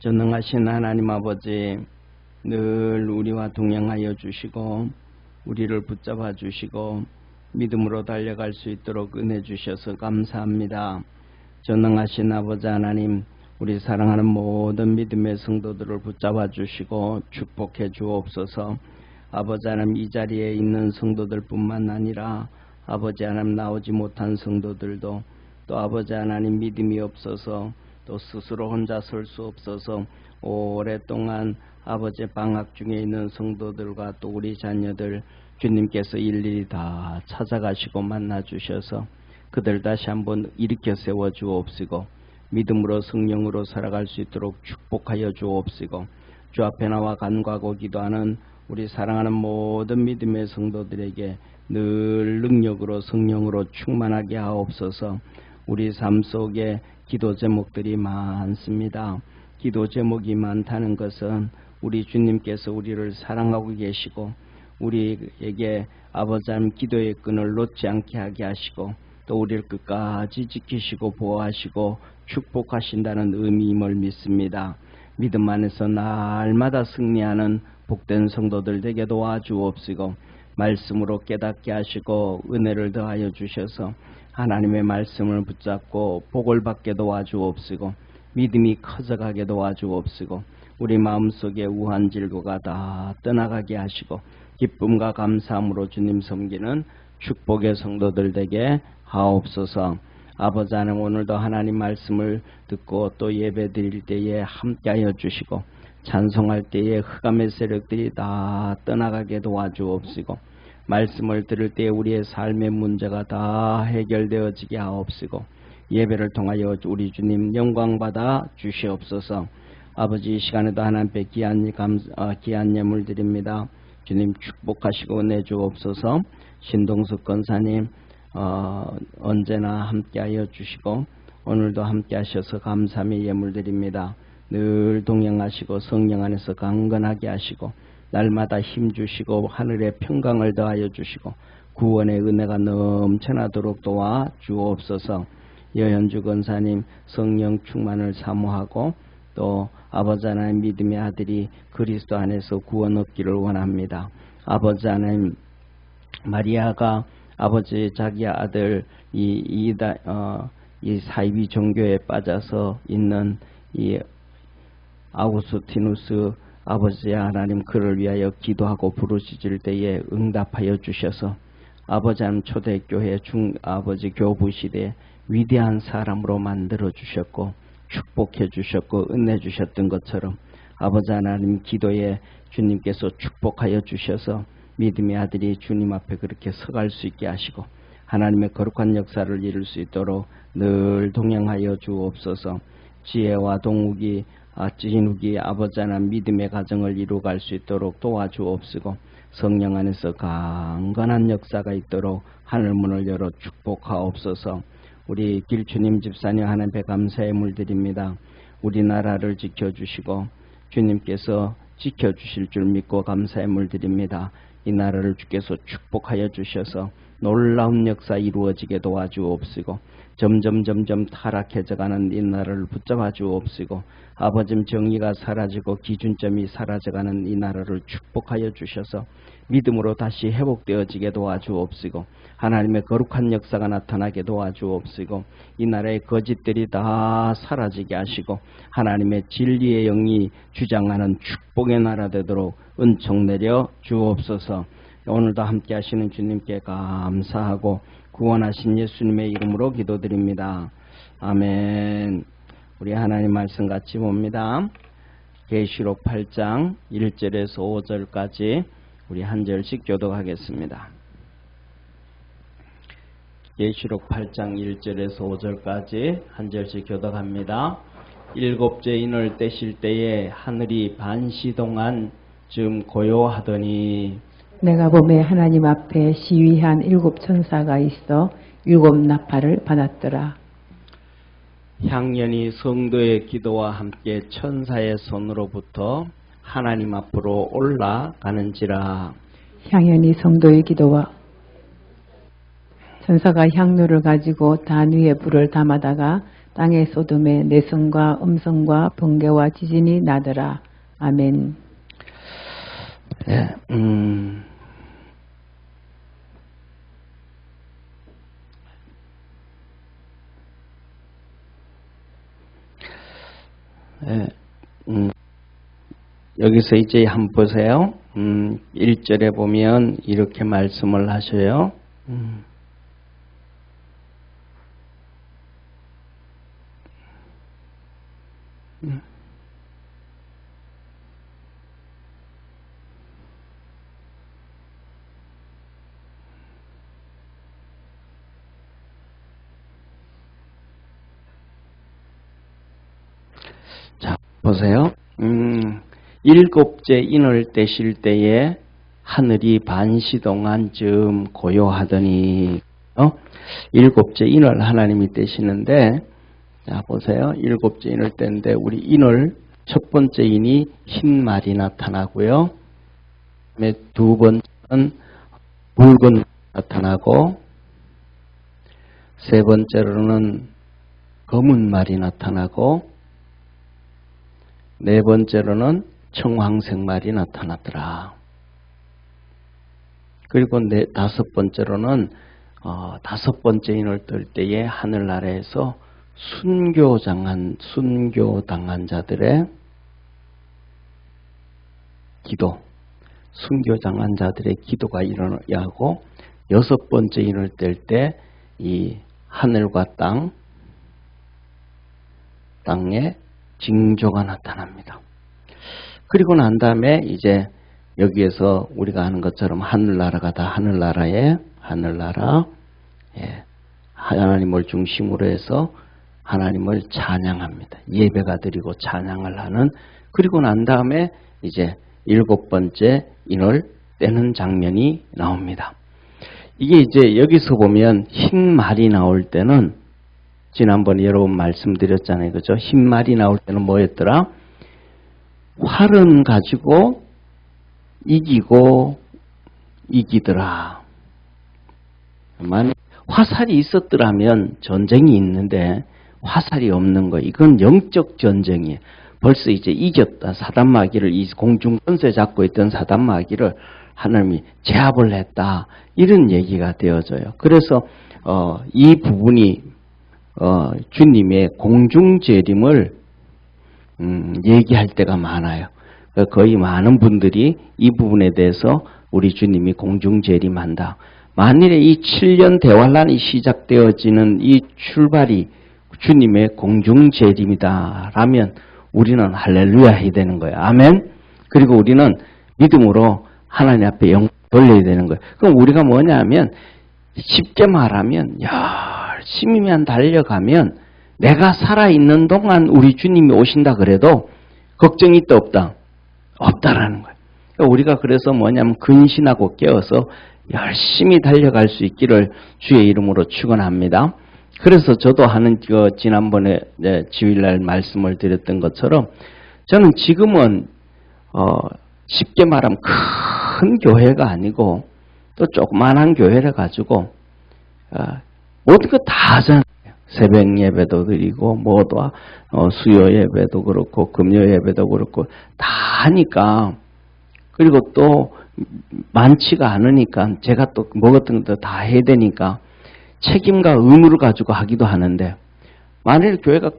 전능하신 하나님 아버지, 늘 우리와 동행하여 주시고 우리를 붙잡아 주시고 믿음으로 달려갈 수 있도록 은혜 주셔서 감사합니다. 전능하신 아버지 하나님, 우리 사랑하는 모든 믿음의 성도들을 붙잡아 주시고 축복해 주옵소서. 아버지 하나님, 이 자리에 있는 성도들 뿐만 아니라 아버지 하나님, 나오지 못한 성도들도 또 아버지 하나님, 믿음이 없어서 또 스스로 혼자 설 수 없어서 오랫동안 아버지 방학 중에 있는 성도들과 또 우리 자녀들 주님께서 일일이 다 찾아가시고 만나 주셔서 그들 다시 한번 일으켜 세워 주옵시고 믿음으로 성령으로 살아갈 수 있도록 축복하여 주옵시고, 주 앞에 나와 간구하고 기도하는 우리 사랑하는 모든 믿음의 성도들에게 늘 능력으로 성령으로 충만하게 하옵소서. 우리 삶 속에 기도 제목들이 많습니다. 기도 제목이 많다는 것은 우리 주님께서 우리를 사랑하고 계시고 우리에게 아버지 하나님 기도의 끈을 놓지 않게 하게 하시고 또 우리를 끝까지 지키시고 보호하시고 축복하신다는 의미임을 믿습니다. 믿음 안에서 날마다 승리하는 복된 성도들 되게 도와주옵시고 말씀으로 깨닫게 하시고 은혜를 더하여 주셔서 하나님의 말씀을 붙잡고 복을 받게 도와주옵시고 믿음이 커져가게 도와주옵시고 우리 마음속에 우한 질고가 다 떠나가게 하시고 기쁨과 감사함으로 주님 섬기는 축복의 성도들 되게 하옵소서. 아버지 하나님, 오늘도 하나님 말씀을 듣고 또 예배 드릴 때에 함께하여 주시고 찬송할 때에 흑암의 세력들이 다 떠나가게 도와주옵시고 말씀을 들을 때 우리의 삶의 문제가 다 해결되어지게 하옵시고 예배를 통하여 우리 주님 영광받아 주시옵소서. 아버지, 이 시간에도 하나님께 귀한 예물 드립니다. 주님 축복하시고 은혜 주옵소서. 신동숙 권사님 언제나 함께하여 주시고 오늘도 함께하셔서 감사의 예물 드립니다. 늘 동행하시고 성령 안에서 강건하게 하시고 날마다 힘주시고 하늘의 평강을 더하여 주시고 구원의 은혜가 넘쳐나도록 도와 주옵소서. 여현주 권사님 성령 충만을 사모하고 또 아버지 하나님 믿음의 아들이 그리스도 안에서 구원 얻기를 원합니다. 아버지 하나님, 마리아가 아버지 자기 아들 이 사이비 종교에 빠져서 있는 이 아우구스티누스 아버지 하나님, 그를 위하여 기도하고 부르짖을 때에 응답하여 주셔서 아버지 하나님 초대교회 아버지 교부 시대에 위대한 사람으로 만들어 주셨고 축복해 주셨고 은혜 주셨던 것처럼 아버지 하나님 기도에 주님께서 축복하여 주셔서 믿음의 아들이 주님 앞에 그렇게 서갈 수 있게 하시고 하나님의 거룩한 역사를 이룰 수 있도록 늘 동행하여 주옵소서. 지혜와 동욱이 진욱이 아버지 하나님 믿음의 가정을 이루어갈 수 있도록 도와주옵시고 성령 안에서 강건한 역사가 있도록 하늘문을 열어 축복하옵소서. 우리 길주님 집사님 하나님께 감사의 물드립니다. 우리나라를 지켜주시고 주님께서 지켜주실 줄 믿고 감사의 물드립니다. 이 나라를 주께서 축복하여 주셔서 놀라운 역사 이루어지게 도와주옵시고 점점 타락해져가는 이 나라를 붙잡아 주옵시고 아버지 정의가 사라지고 기준점이 사라져가는 이 나라를 축복하여 주셔서 믿음으로 다시 회복되어지게 도와주옵시고 하나님의 거룩한 역사가 나타나게 도와주옵시고 이 나라의 거짓들이 다 사라지게 하시고 하나님의 진리의 영이 주장하는 축복의 나라 되도록 은총 내려 주옵소서. 오늘도 함께 하시는 주님께 감사하고 구원하신 예수님의 이름으로 기도드립니다. 아멘. 우리 하나님 말씀 같이 봅니다. 계시록 8장 1절에서 5절까지 우리 한 절씩 교독하겠습니다. 계시록 8장 1절에서 5절까지 한 절씩 교독합니다. 일곱째 인을 떼실 때에 하늘이 반시 동안 좀 고요하더니 내가 보매 하나님 앞에 시위한 7 천사가 있어 7 나팔을 받았더라. 향연이 성도의 기도와 함께 천사의 손으로부터 하나님 앞으로 올라가는지라. 향연이 성도의 기도와 천사가 향로를 가지고 단 위에 불을 담아다가 땅의 소돔에 내성과 음성과 번개와 지진이 나더라. 아멘. 네, 여기서 이제 한번 보세요. 1절에 보면 이렇게 말씀을 하셔요. 자, 보세요. 일곱째 인을 떼실 때에 하늘이 반시동안 좀 고요하더니, 일곱째 인을 하나님이 떼시는데, 자, 보세요. 일곱째 인을 떼는데, 우리 인을, 첫 번째 인이 흰 말이 나타나고요. 두 번째는 붉은 말이 나타나고, 세 번째로는 검은 말이 나타나고, 네 번째로는 청황색 말이 나타나더라. 그리고 다섯 번째로는 다섯 번째 인을 뜰 때에 하늘나라에서 순교당한 자들의 기도, 순교당한 자들의 기도가 일어나고, 여섯 번째 인을 뜰 때 이 하늘과 땅에 징조가 나타납니다. 그리고 난 다음에 이제 여기에서 우리가 아는 것처럼 하늘나라가 다 하늘나라, 예, 하나님을 중심으로 해서 하나님을 찬양합니다. 예배가 드리고 찬양을 하는, 그리고 난 다음에 이제 일곱 번째 인을 떼는 장면이 나옵니다. 이게 이제 여기서 보면 흰 말이 나올 때는, 지난번에 여러분 말씀드렸잖아요. 그죠? 흰 말이 나올 때는 뭐였더라? 활은 가지고 이기더라. 만약 화살이 있었더라면 전쟁이 있는데 화살이 없는 거, 이건 영적 전쟁이에요. 벌써 이제 이겼다. 사단마귀를, 이 공중 권세 잡고 있던 사단마귀를 하나님이 제압을 했다. 이런 얘기가 되어져요. 그래서 이 부분이 주님의 공중재림을 얘기할 때가 많아요. 거의 많은 분들이 이 부분에 대해서 우리 주님이 공중재림한다. 만일에 이 7년 대환란이 시작되어지는 이 출발이 주님의 공중재림이다 라면 우리는 할렐루야 해야 되는 거예요. 아멘. 그리고 우리는 믿음으로 하나님 앞에 영광 돌려야 되는 거예요. 그럼 우리가 뭐냐면, 쉽게 말하면 열심히만 달려가면 내가 살아있는 동안 우리 주님이 오신다 그래도 걱정이 있다 없다? 없다라는 거예요. 그러니까 우리가 그래서 뭐냐면 근신하고 깨어서 열심히 달려갈 수 있기를 주의 이름으로 축원합니다. 그래서 저도 하는 지난번에 주일날 말씀을 드렸던 것처럼 저는 지금은 쉽게 말하면 큰 교회가 아니고 또 조그만한 교회를 가지고 모든 거 다 하잖아요. 새벽 예배도 드리고 뭐도 수요 예배도 그렇고 금요 예배도 그렇고 다 하니까, 그리고 또 많지가 않으니까 제가 또 뭐 같은 것도 다 해야 되니까 책임과 의무를 가지고 하기도 하는데, 만일 교회가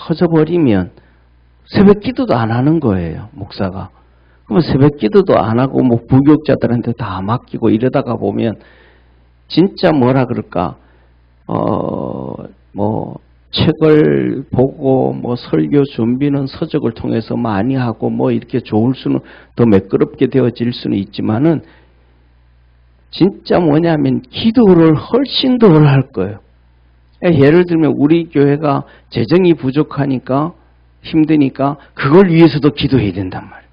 커져버리면 새벽 기도도 안 하는 거예요, 목사가. 그러면 새벽 기도도 안 하고 뭐 부교육자들한테 다 맡기고 이러다가 보면 진짜 뭐라 그럴까, 뭐 책을 보고 뭐 설교 준비는 서적을 통해서 많이 하고 뭐 이렇게 좋을 수는, 더 매끄럽게 되어질 수는 있지만은 진짜 뭐냐면 기도를 훨씬 더 할 거예요. 예를 들면 우리 교회가 재정이 부족하니까 힘드니까 그걸 위해서도 기도해야 된단 말이에요.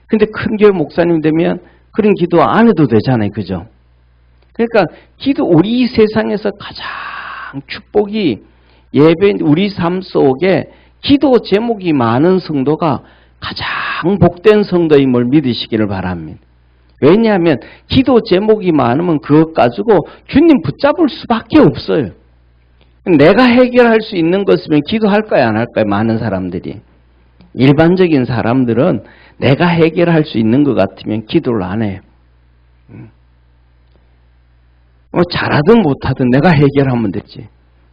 근데 큰 교회 목사님 되면 그런 기도 안 해도 되잖아요. 그죠? 그러니까 우리 이 세상에서 가장 축복이 예배, 우리 삶 속에 기도 제목이 많은 성도가 가장 복된 성도임을 믿으시기를 바랍니다. 왜냐하면 기도 제목이 많으면 그것 가지고 주님 붙잡을 수밖에 없어요. 내가 해결할 수 있는 것이면 기도할까요, 안 할까요? 많은 사람들이. 일반적인 사람들은 내가 해결할 수 있는 것 같으면 기도를 안 해요. 잘하든 못하든 내가 해결하면 되지.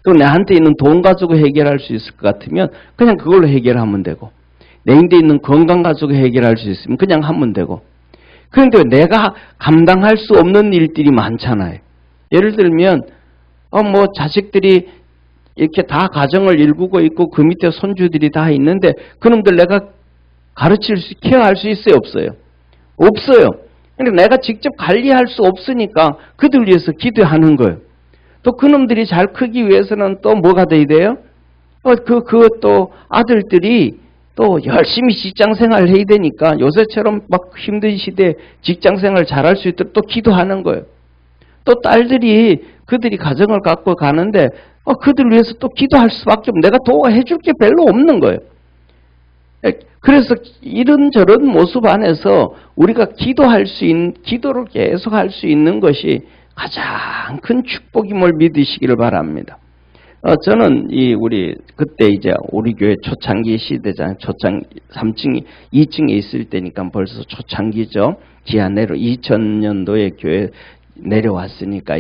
또 나한테 있는 돈 가지고 해결할 수 있을 것 같으면 그냥 그걸로 해결하면 되고, 내 인데 있는 건강 가지고 해결할 수 있으면 그냥 하면 되고. 그런데 내가 감당할 수 없는 일들이 많잖아요. 예를 들면 자식들이 이렇게 다 가정을 일구고 있고 그 밑에 손주들이 다 있는데 그놈들 내가 가르칠 수, 케어할 수 있어요, 없어요? 없어요. 그러니까 내가 직접 관리할 수 없으니까 그들 위해서 기도하는 거예요. 또 그놈들이 잘 크기 위해서는 또 뭐가 돼야 돼요? 또 아들들이 또 열심히 직장생활을 해야 되니까 요새처럼 막 힘든 시대에 직장생활을 잘할 수 있도록 또 기도하는 거예요. 또 딸들이 그들이 가정을 갖고 가는데 그들 위해서 또 기도할 수밖에 없고 내가 도와해 줄 게 별로 없는 거예요. 그래서 이런저런 모습 안에서 우리가 기도를 계속 할 수 있는 것이 가장 큰 축복임을 믿으시기를 바랍니다. 저는 그때 이제 우리 교회 초창기 시대잖아요. 2층에 있을 때니까 벌써 초창기죠. 지하 2000년도에 교회 내려왔으니까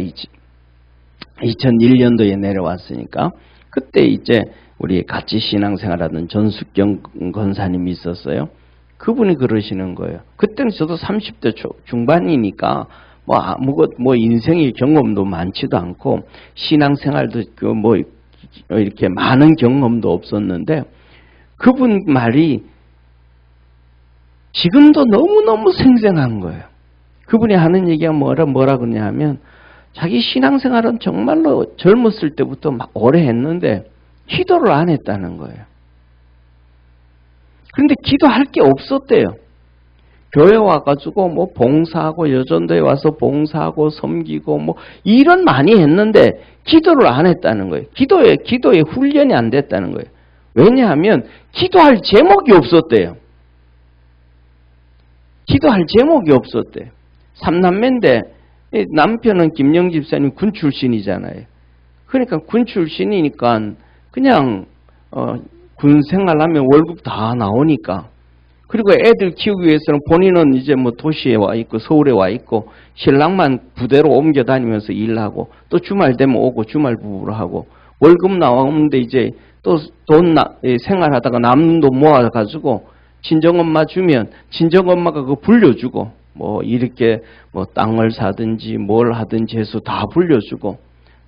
2001년도에 내려왔으니까 그때 이제 우리 같이 신앙생활하던 전숙경 권사님이 있었어요. 그분이 그러시는 거예요. 그때는 저도 30대 중반이니까 인생의 경험도 많지도 않고 신앙생활도 이렇게 많은 경험도 없었는데 그분 말이 지금도 너무너무 생생한 거예요. 그분이 하는 얘기가 뭐라 그러냐면 자기 신앙생활은 정말로 젊었을 때부터 막 오래 했는데 기도를 안 했다는 거예요. 그런데 기도할 게 없었대요. 교회 와가지고 봉사하고 여전도에 와서 봉사하고 섬기고 일은 많이 했는데 기도를 안 했다는 거예요. 기도에 훈련이 안 됐다는 거예요. 왜냐하면 기도할 제목이 없었대요. 기도할 제목이 없었대요. 3남매인데 남편은 김영 집사님 군 출신이잖아요. 그러니까 군 출신이니까 그냥 군 생활하면 월급 다 나오니까, 그리고 애들 키우기 위해서는 본인은 이제 도시에 와 있고 서울에 와 있고 신랑만 부대로 옮겨 다니면서 일하고 또 주말 되면 오고 주말 부부로 하고 월급 나오는데 이제 또 돈 생활하다가 남는 돈 모아가지고 친정엄마 주면 친정엄마가 그거 불려주고 이렇게 땅을 사든지 뭘 하든지 해서 다 불려주고,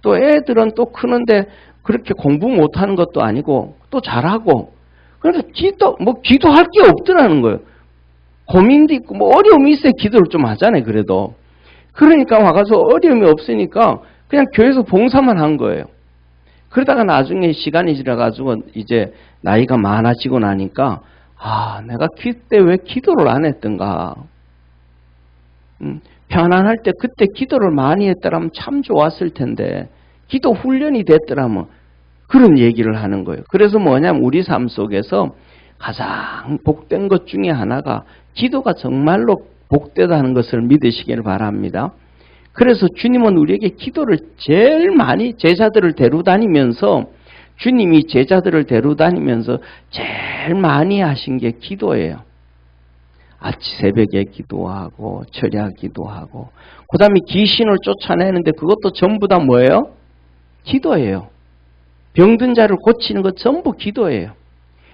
또 애들은 또 크는데 그렇게 공부 못하는 것도 아니고 또 잘하고, 그래서 기도할 게 없더라는 거예요. 고민도 있고 어려움이 있어야 기도를 좀 하잖아요. 그래도 그러니까 와가서 어려움이 없으니까 그냥 교회에서 봉사만 한 거예요. 그러다가 나중에 시간이 지나가지고 이제 나이가 많아지고 나니까 내가 그때 왜 기도를 안 했던가. 편안할 때 그때 기도를 많이 했더라면 참 좋았을 텐데, 기도 훈련이 됐더라면, 그런 얘기를 하는 거예요. 그래서 뭐냐면 우리 삶 속에서 가장 복된 것 중에 하나가 기도가 정말로 복되다는 것을 믿으시길 바랍니다. 그래서 주님은 우리에게 기도를 제일 많이 제자들을 데려다니면서, 주님이 제자들을 데려다니면서 제일 많이 하신 게 기도예요. 아침 새벽에 기도하고 철야 기도하고, 그 다음에 귀신을 쫓아내는데 그것도 전부 다 뭐예요? 기도예요. 병든 자를 고치는 것 전부 기도예요.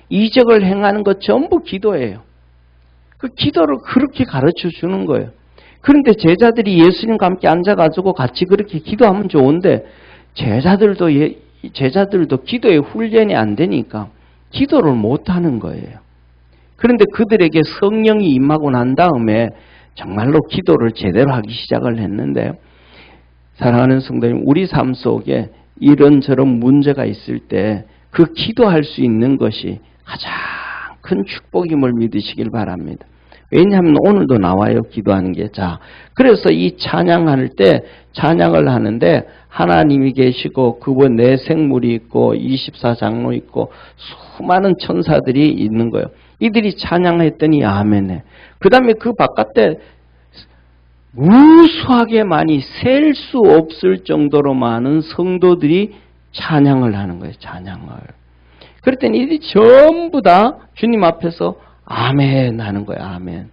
이적을 행하는 것 전부 기도예요. 그 기도를 그렇게 가르쳐 주는 거예요. 그런데 제자들이 예수님과 함께 앉아가지고 같이 그렇게 기도하면 좋은데 제자들도 기도에 훈련이 안 되니까 기도를 못 하는 거예요. 그런데 그들에게 성령이 임하고 난 다음에 정말로 기도를 제대로 하기 시작을 했는데, 사랑하는 성도님, 우리 삶 속에 이런저런 문제가 있을 때 그 기도할 수 있는 것이 가장 큰 축복임을 믿으시길 바랍니다. 왜냐하면 오늘도 나와요, 기도하는 게. 자, 그래서 이 찬양할 때 찬양을 하는데 하나님이 계시고 그분 내 생물이 있고 24장로 있고 수많은 천사들이 있는 거예요. 이들이 찬양했더니 아멘해. 그 다음에 그 바깥에 무수하게 많이 셀 수 없을 정도로 많은 성도들이 찬양을 하는 거예요. 찬양을. 그랬더니 이들이 전부 다 주님 앞에서 아멘 하는 거예요. 아멘.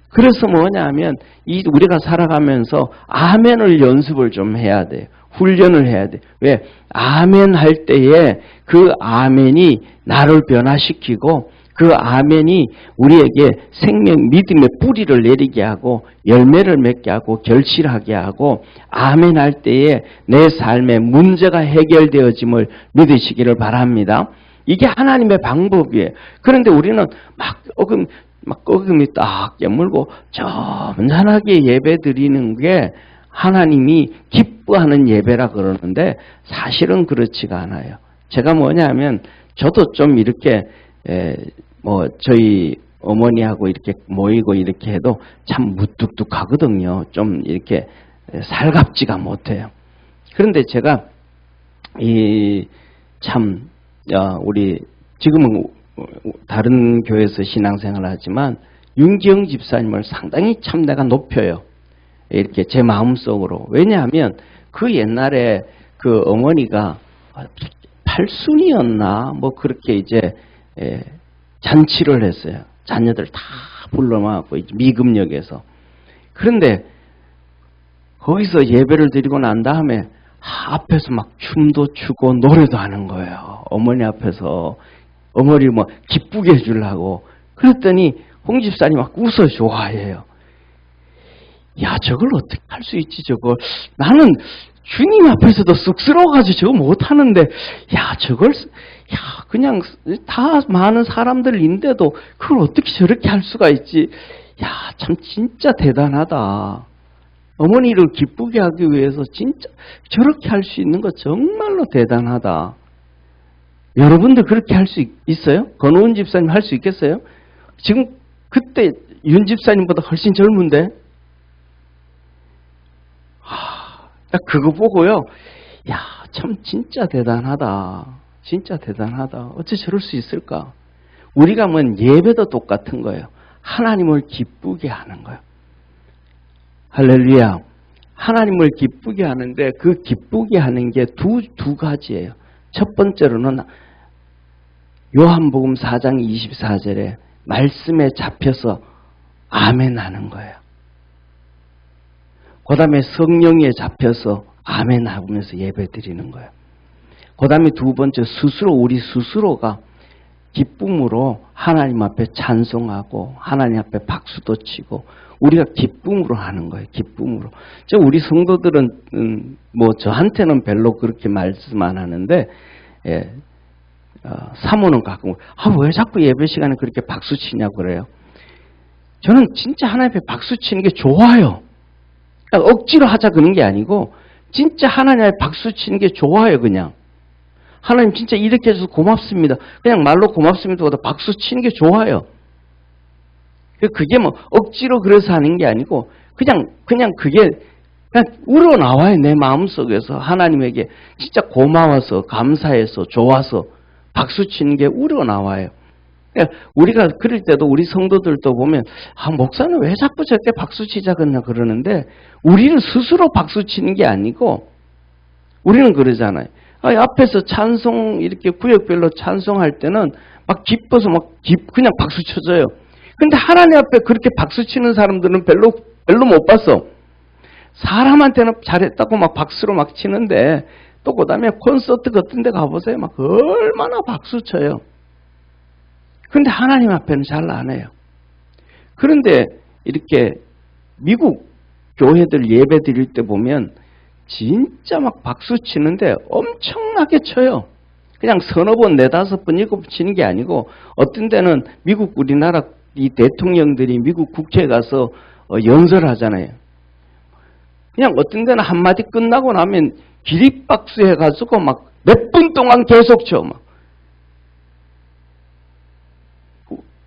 그래서 뭐냐 하면 우리가 살아가면서 아멘을 연습을 좀 해야 돼요. 훈련을 해야 돼요. 왜? 아멘 할 때에 그 아멘이 나를 변화시키고 그 아멘이 우리에게 생명, 믿음의 뿌리를 내리게 하고 열매를 맺게 하고 결실하게 하고 아멘 할 때에 내 삶의 문제가 해결되어짐을 믿으시기를 바랍니다. 이게 하나님의 방법이에요. 그런데 우리는 막 어금이 딱 깨물고 점잖하게 예배 드리는 게 하나님이 기뻐하는 예배라 그러는데 사실은 그렇지가 않아요. 제가 뭐냐면 저도 좀 이렇게 저희 어머니하고 이렇게 모이고 이렇게 해도 참 무뚝뚝하거든요. 좀 이렇게 살갑지가 못해요. 그런데 제가 우리 지금은 다른 교회에서 신앙생활을 하지만 윤기영 집사님을 상당히 참 내가 높여요. 이렇게 제 마음속으로. 왜냐하면 그 옛날에 그 어머니가 팔순이었나 그렇게 이제 잔치를 했어요. 자녀들 다 불러모아고 미금역에서. 그런데 거기서 예배를 드리고 난 다음에 앞에서 막 춤도 추고 노래도 하는 거예요. 어머니 앞에서 어머니를 기쁘게 해주려고. 그랬더니 홍 집사님 막 웃어 좋아해요. 야, 저걸 어떻게 할 수 있지, 저걸. 나는 주님 앞에서도 쑥스러워가지고 저거 못하는데, 그냥 다 많은 사람들인데도 그걸 어떻게 저렇게 할 수가 있지. 참 진짜 대단하다. 어머니를 기쁘게 하기 위해서 진짜 저렇게 할 수 있는 거 정말로 대단하다. 여러분들 그렇게 할 수 있어요? 권오은 집사님 할 수 있겠어요? 지금 그때 윤 집사님보다 훨씬 젊은데? 그거 보고요. 참 진짜 대단하다. 진짜 대단하다. 어째 저럴 수 있을까? 우리가 예배도 똑같은 거예요. 하나님을 기쁘게 하는 거예요. 할렐루야. 하나님을 기쁘게 하는데 그 기쁘게 하는 게 두 가지예요. 첫 번째로는 요한복음 4장 24절에 말씀에 잡혀서 아멘 하는 거예요. 그 다음에 성령에 잡혀서 아멘 하면서 예배 드리는 거예요. 그 다음에 두 번째 우리 스스로가 기쁨으로 하나님 앞에 찬송하고 하나님 앞에 박수도 치고 우리가 기쁨으로 하는 거예요. 기쁨으로. 우리 성도들은 저한테는 별로 그렇게 말씀 안 하는데 사모는 가끔 왜 자꾸 예배 시간에 그렇게 박수 치냐고 그래요. 저는 진짜 하나님 앞에 박수 치는 게 좋아요. 그러니까 억지로 하자 그런 게 아니고 진짜 하나님 앞에 박수 치는 게 좋아요. 그냥 하나님 진짜 이렇게 해줘서 고맙습니다. 그냥 말로 고맙습니다보다 박수 치는 게 좋아요. 그게 억지로 그래서 하는 게 아니고 그냥 그게 그냥 우러나와요. 내 마음속에서 하나님에게 진짜 고마워서 감사해서 좋아서 박수 치는 게 우러나와요. 우리가 그럴 때도 우리 성도들도 보면 목사는 왜 자꾸 저렇게 박수 치자 그러는데 우리는 스스로 박수 치는 게 아니고 우리는 그러잖아요. 앞에서 찬송 이렇게 구역별로 찬송할 때는 막 기뻐서 그냥 박수 쳐줘요. 근데 하나님 앞에 그렇게 박수 치는 사람들은 별로 못 봤어. 사람한테는 잘했다고 막 박수로 막 치는데 또 그 다음에 콘서트 같은 데 가보세요. 막 얼마나 박수 쳐요. 근데 하나님 앞에는 잘 안 해요. 그런데 이렇게 미국 교회들 예배 드릴 때 보면 진짜 막 박수 치는데 엄청나게 쳐요. 그냥 서너 번, 네다섯 번, 일곱 번 치는 게 아니고 어떤 데는 미국 우리나라 이 대통령들이 미국 국회에 가서 연설하잖아요. 그냥 어떤 데는 한마디 끝나고 나면 기립박수 해가지고 막 몇 분 동안 계속 쳐.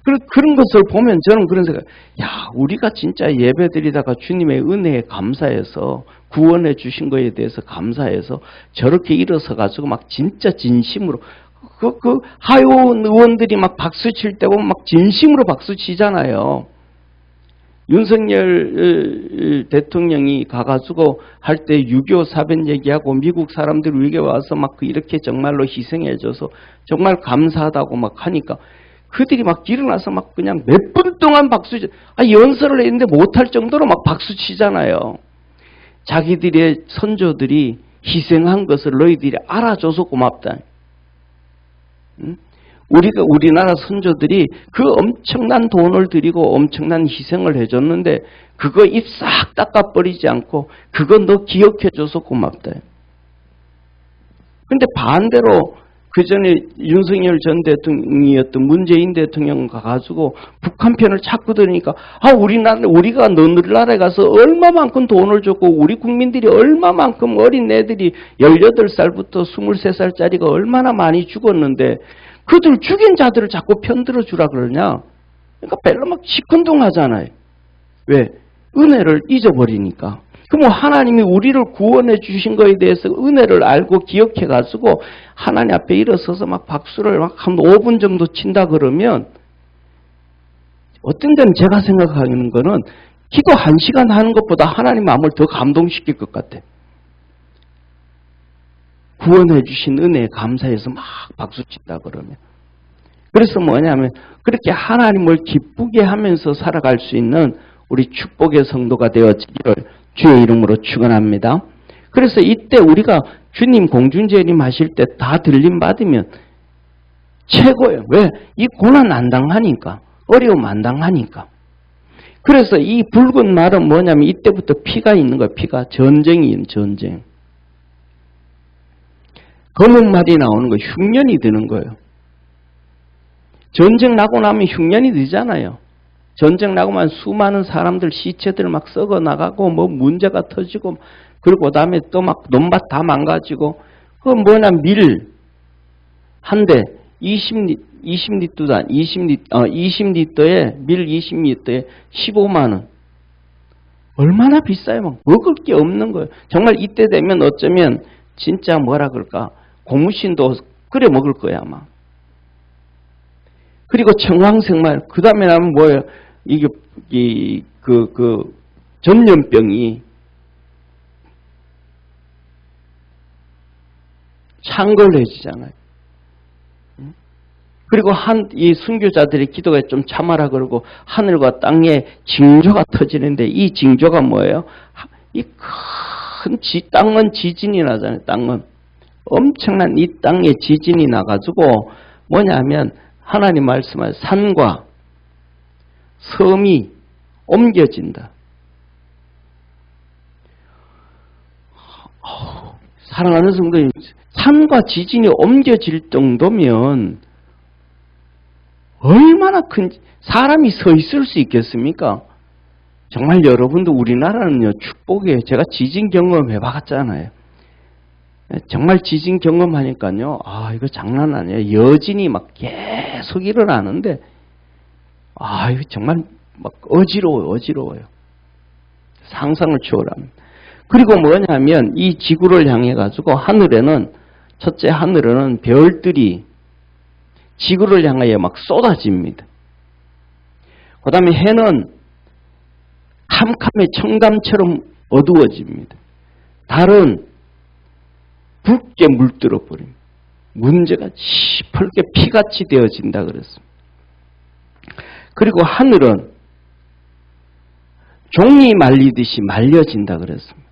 그런 것을 보면 저는 그런 생각, 우리가 진짜 예배 드리다가 주님의 은혜에 감사해서 구원해 주신 거에 대해서 감사해서 저렇게 일어서가지고 막 진짜 진심으로 그 하원 의원들이 막 박수 칠 때 보면 막 진심으로 박수 치잖아요. 윤석열 대통령이 가가지고 할 때 6.25 사변 얘기하고 미국 사람들 위에 와서 막 이렇게 정말로 희생해줘서 정말 감사하다고 막 하니까 그들이 막 일어나서 막 그냥 몇 분 동안 박수, 연설을 했는데 못할 정도로 막 박수 치잖아요. 자기들의 선조들이 희생한 것을 너희들이 알아줘서 고맙다. 응? 우리나라 선조들이 그 엄청난 돈을 들이고 엄청난 희생을 해줬는데 그거 입 싹 닦아버리지 않고 그거 너 기억해줘서 고맙다. 근데 반대로 그 전에 윤석열 전 대통령이었던 문재인 대통령 가가지고 북한 편을 자꾸 들으니까 우리가 너희나라에 가서 얼마만큼 돈을 줬고 우리 국민들이 얼마만큼 어린 애들이 18살부터 23살짜리가 얼마나 많이 죽었는데 그들 죽인 자들을 자꾸 편들어 주라 그러냐? 그러니까 별로 막 시큰둥하잖아요. 왜? 은혜를 잊어버리니까. 그럼 하나님이 우리를 구원해 주신 것에 대해서 은혜를 알고 기억해 가지고 하나님 앞에 일어서서 막 박수를 막 한 5분 정도 친다 그러면 어떤 데는 제가 생각하는 거는 기도 1시간 하는 것보다 하나님 마음을 더 감동시킬 것 같아. 구원해 주신 은혜에 감사해서 막 박수 친다 그러면. 그래서 뭐냐면 그렇게 하나님을 기쁘게 하면서 살아갈 수 있는 우리 축복의 성도가 되어지기를 주의 이름으로 축원합니다. 그래서 이때 우리가 주님 공중제림 하실 때 다 들림 받으면 최고예요. 왜? 이 고난 안 당하니까. 어려움 안 당하니까. 그래서 이 붉은 말은 뭐냐면 이때부터 피가 있는 거예요. 피가. 전쟁이에요. 전쟁. 검은 말이 나오는 거예요. 흉년이 드는 거예요. 전쟁 나고 나면 흉년이 되잖아요. 전쟁 나고만 수많은 사람들 시체들 막 썩어 나가고 뭐 문제가 터지고 그리고 그다음에 또 막 논밭 다 망가지고 그 뭐냐 밀 한 대 20리터에 밀 20리터에 15만 원. 얼마나 비싸요. 막 먹을 게 없는 거예요. 정말 이때 되면 어쩌면 진짜 뭐라 그럴까 고무신도 끓여 먹을 거야 아마. 그리고 청황생말 그 다음에 나면 뭐예요? 이게 전염병이 창걸해지잖아요. 그리고 이 순교자들의 기도가 좀 참아라 그러고 하늘과 땅에 징조가 터지는데 이 징조가 뭐예요? 이 큰 땅은 지진이 나잖아요. 땅은 엄청난 이 땅에 지진이 나가지고 뭐냐면 하나님 말씀하신 산과 섬이 옮겨진다. 사랑하는 성도님, 산과 지진이 옮겨질 정도면 얼마나 큰 사람이 서 있을 수 있겠습니까? 정말 여러분도 우리나라는요 축복이에요. 제가 지진 경험해 봤잖아요. 정말 지진 경험하니까요. 이거 장난 아니에요. 여진이 막 계속 일어나는데 이거 정말 막 어지러워요. 상상을 초월합니다. 그리고 뭐냐면 이 지구를 향해 가지고 하늘에는 첫째 하늘에는 별들이 지구를 향하여 막 쏟아집니다. 그 다음에 해는 캄캄해 청담처럼 어두워집니다. 달은 붉게 물들어 버립니다. 문제가 시퍼렇게 피같이 되어진다 그랬습니다. 그리고 하늘은 종이 말리듯이 말려진다 그랬습니다.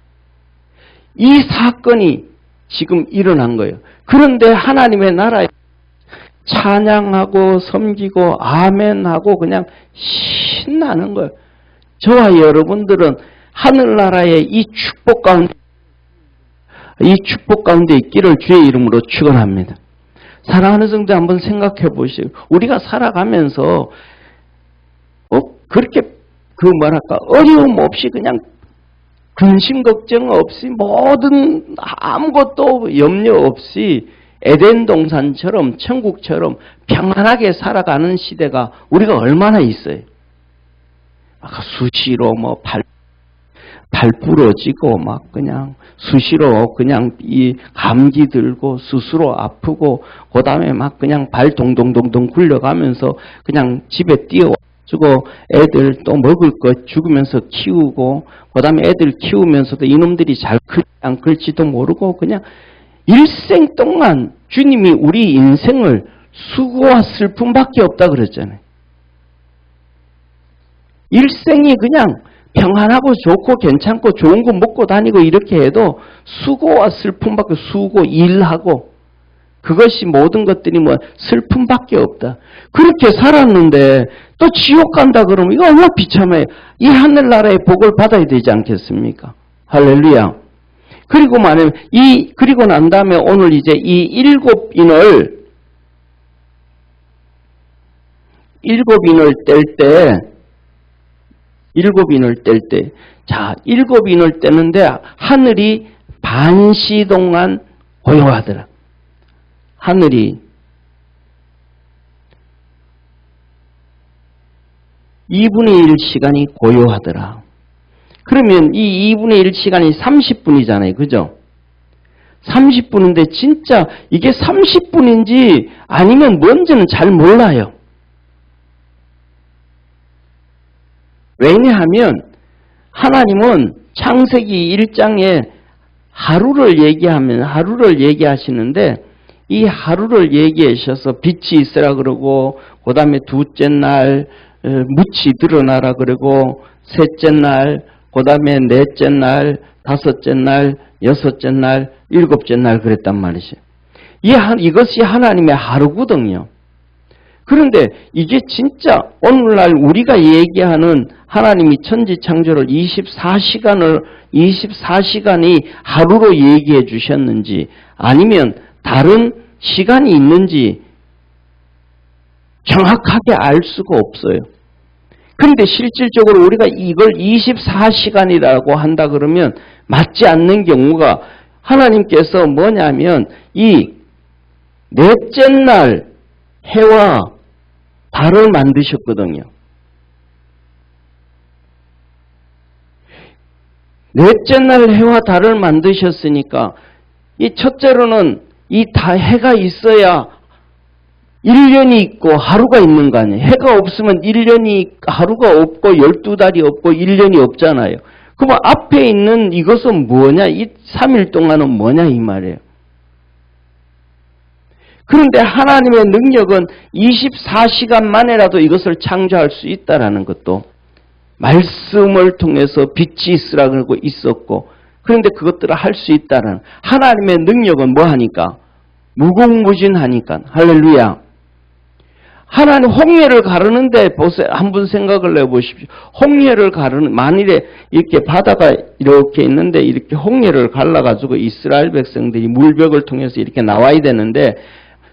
이 사건이 지금 일어난 거예요. 그런데 하나님의 나라에 찬양하고 섬기고 아멘하고 그냥 신나는 거예요. 저와 여러분들은 하늘나라의 이 축복 가운데 있기를 주의 이름으로 축원합니다. 사랑하는 성도 한번 생각해 보시고 우리가 살아가면서 그렇게 어려움 없이 그냥 근심 걱정 없이 모든 아무것도 염려 없이 에덴 동산처럼 천국처럼 평안하게 살아가는 시대가 우리가 얼마나 있어요. 수시로 발 부러지고 막 그냥 수시로 그냥 이 감기 들고 스스로 아프고 그다음에 막 그냥 발 동동동동 굴려가면서 그냥 집에 뛰어 주고 애들 또 먹을 것 죽으면서 키우고 그다음에 애들 키우면서도 이놈들이 잘 클지 안 클지도 모르고 그냥 일생 동안 주님이 우리 인생을 수고와 슬픔밖에 없다 그랬잖아요. 일생이 그냥 평안하고 좋고 괜찮고 좋은 거 먹고 다니고 이렇게 해도 수고와 슬픔밖에 수고 일하고 그것이 모든 것들이 뭐 슬픔밖에 없다. 그렇게 살았는데 또 지옥 간다 그러면 이거 얼마나 비참해요. 이 하늘나라의 복을 받아야 되지 않겠습니까? 할렐루야. 그리고 말하면 그리고 난 다음에 오늘 이제 이 일곱 인을 뗄 때, 자, 일곱 인을 떼는데 하늘이 반시 동안 고요하더라. 하늘이 2분의 1 시간이 고요하더라. 그러면 이 2분의 1 시간이 30분이잖아요. 그죠? 30분인데 진짜 이게 30분인지 아니면 뭔지는 잘 몰라요. 왜냐하면 하나님은 창세기 1장에 하루를 얘기하시는데 이 하루를 얘기하셔서 빛이 있으라 그러고 그 다음에 둘째 날 묻이 드러나라 그러고 셋째 날 그 다음에 넷째 날 다섯째 날 여섯째 날 일곱째 날 그랬단 말이죠. 이것이 하나님의 하루거든요. 그런데 이게 진짜 오늘날 우리가 얘기하는 하나님이 천지 창조를 24시간이 하루로 얘기해 주셨는지 아니면 다른 시간이 있는지 정확하게 알 수가 없어요. 그런데 실질적으로 우리가 이걸 24시간이라고 한다 그러면 맞지 않는 경우가 하나님께서 뭐냐면 이 넷째 날 해와 달을 만드셨거든요. 넷째 날 해와 달을 만드셨으니까 이 첫째로는 이 해가 있어야 1년이 있고 하루가 있는 거 아니에요. 해가 없으면 1년이 하루가 없고 12달이 없고 1년이 없잖아요. 그럼 앞에 있는 이것은 뭐냐? 이 3일 동안은 뭐냐 이 말이에요. 그런데 하나님의 능력은 24시간 만에라도 이것을 창조할 수 있다라는 것도 말씀을 통해서 빛이 있으라 그러고 있었고 그런데 그것들을 할 수 있다는 하나님의 능력은 뭐하니까? 무궁무진하니까. 할렐루야. 하나님 홍해를 가르는데 보세요. 한번 생각을 해보십시오. 홍해를 만일에 이렇게 바다가 이렇게 있는데 이렇게 홍해를 갈라가지고 이스라엘 백성들이 물벽을 통해서 이렇게 나와야 되는데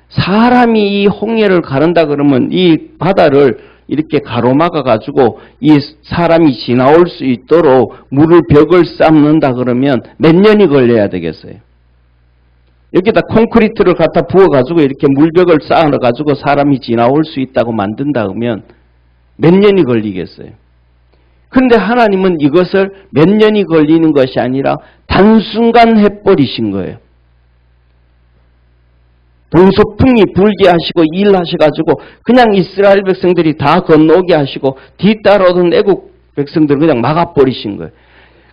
사람이 이 홍해를 가른다 그러면 이 바다를 이렇게 가로막아가지고 이 사람이 지나올 수 있도록 물을 벽을 쌓는다 그러면 몇 년이 걸려야 되겠어요? 여기다 콘크리트를 갖다 부어가지고 이렇게 물벽을 쌓아가지고 사람이 지나올 수 있다고 만든다 그러면 몇 년이 걸리겠어요? 그런데 하나님은 이것을 몇 년이 걸리는 것이 아니라 단순간 해버리신 거예요. 동서풍이 불게 하시고 일하셔가지고 그냥 이스라엘 백성들이 다 건너오게 하시고 뒤따라오던 애국 백성들을 그냥 막아버리신 거예요.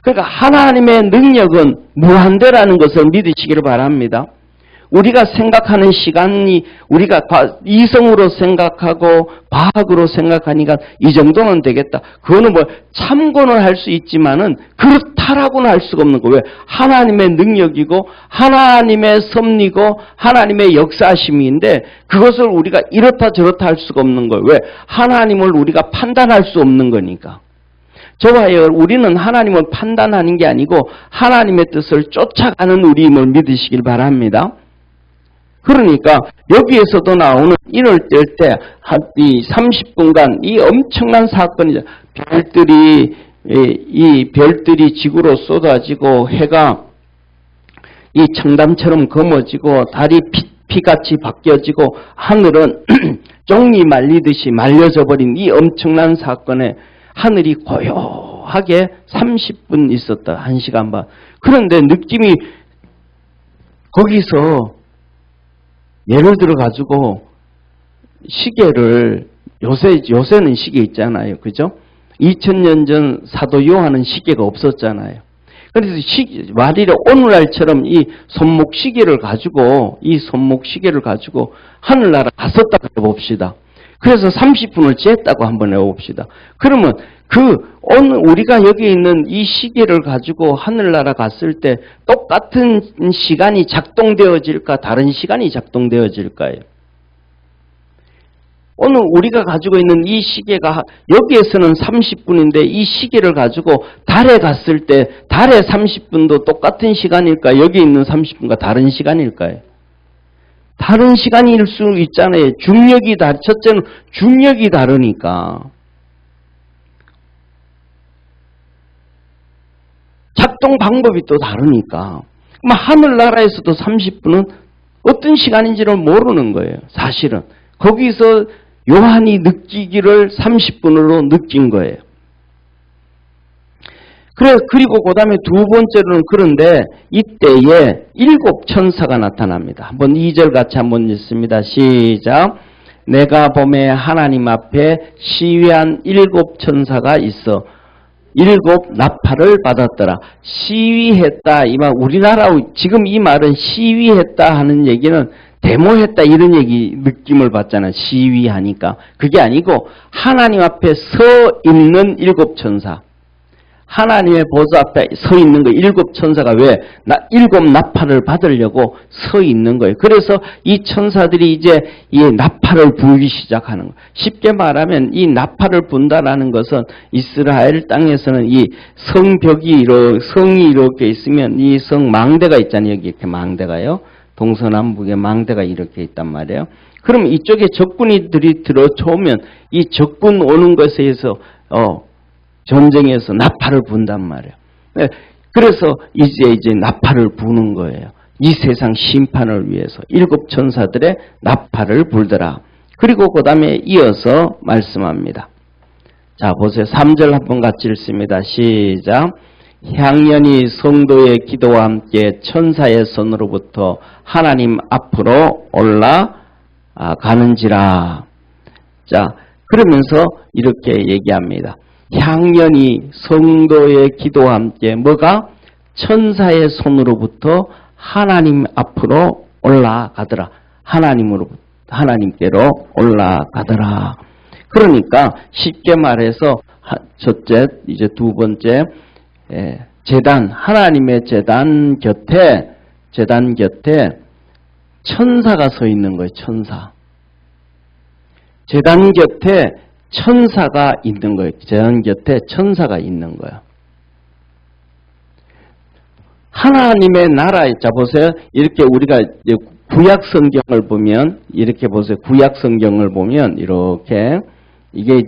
그러니까 하나님의 능력은 무한대라는 것을 믿으시기를 바랍니다. 우리가 생각하는 시간이 우리가 이성으로 생각하고 과학으로 생각하니까 이 정도는 되겠다. 그거는 뭐 참고는 할 수 있지만은 그렇다라고는 할 수가 없는 거예요. 왜? 하나님의 능력이고 하나님의 섭리고 하나님의 역사심인데 그것을 우리가 이렇다 저렇다 할 수가 없는 거예요. 왜? 하나님을 우리가 판단할 수 없는 거니까. 저와 우리는 하나님을 판단하는 게 아니고 하나님의 뜻을 쫓아가는 우리임을 믿으시길 바랍니다. 그러니까 여기에서도 나오는 인을 뗄 때 이 30분간 이 엄청난 사건이죠. 별들이 지구로 쏟아지고 해가 이 청담처럼 검어지고 달이 피같이 바뀌어지고 하늘은 종이 말리듯이 말려져 버린 이 엄청난 사건에 하늘이 고요하게 30분 있었다. 1시간 반. 그런데 느낌이 거기서 예를 들어 가지고 시계를 요새는 시계 있잖아요. 그죠? 2000년 전 사도 요한은 시계가 없었잖아요. 그래서 말이래 오늘날처럼 이 손목 시계를 가지고 하늘나라 갔었다 해봅시다. 그래서 30분을 쟀다고 한번 해봅시다. 그러면 우리가 여기 있는 이 시계를 가지고 하늘나라 갔을 때 똑같은 시간이 작동되어질까? 다른 시간이 작동되어질까요? 오늘 우리가 가지고 있는 이 시계가 여기에서는 30분인데 이 시계를 가지고 달에 갔을 때 달의 30분도 똑같은 시간일까요? 여기 있는 30분과 다른 시간일까요? 다른 시간일 수 있잖아요. 첫째는 중력이 다르니까. 작동 방법이 또 다르니까. 하늘나라에서도 30분은 어떤 시간인지를 모르는 거예요. 사실은. 거기서 요한이 느끼기를 30분으로 느낀 거예요. 그리고 그 다음에 두 번째로는 그런데 이때에 7 천사가 나타납니다. 한번 2절 같이 한번 읽습니다. 시작. 내가 봄에 하나님 앞에 시위한 7 천사가 있어 7 나팔을 받았더라. 시위했다. 이 말, 우리나라 지금 이 말은 시위했다 하는 얘기는 데모했다 이런 느낌을 받잖아요. 시위하니까. 그게 아니고 하나님 앞에 서 있는 7 천사. 하나님의 보좌 앞에 서 있는 거예요. 7 천사가 왜? 7 나팔을 받으려고 서 있는 거예요. 그래서 이 천사들이 이제 이 나팔을 불기 시작하는 거예요. 쉽게 말하면 이 나팔을 분다라는 것은 이스라엘 땅에서는 이 성벽이 성이 이렇게 있으면 이 성 망대가 있잖아요. 여기 이렇게 망대가요. 동서남북에 망대가 이렇게 있단 말이에요. 그럼 이쪽에 적군이들이 들어오면 이 적군 오는 것에 의해서 전쟁에서 나팔을 분단 말이에요. 그래서 이제 나팔을 부는 거예요. 이 세상 심판을 위해서 7 천사들의 나팔을 불더라. 그리고 그 다음에 이어서 말씀합니다. 자, 보세요. 3절 한번 같이 읽습니다. 시작. 향연이 성도의 기도와 함께 천사의 손으로부터 하나님 앞으로 올라가는지라. 자, 그러면서 이렇게 얘기합니다. 향연이 성도의 기도와 함께 뭐가? 천사의 손으로부터 하나님 앞으로 올라가더라. 하나님께로 올라가더라. 그러니까 쉽게 말해서 첫째, 이제 두 번째, 제단, 하나님의 제단 곁에 천사가 서 있는 거예요. 천사. 제단 곁에 천사가 있는 거예요. 제단 곁에 천사가 있는 거예요. 하나님의 나라에, 자 보세요. 이렇게 우리가 구약 성경을 보면, 이렇게 보세요. 구약 성경을 보면, 이렇게, 이게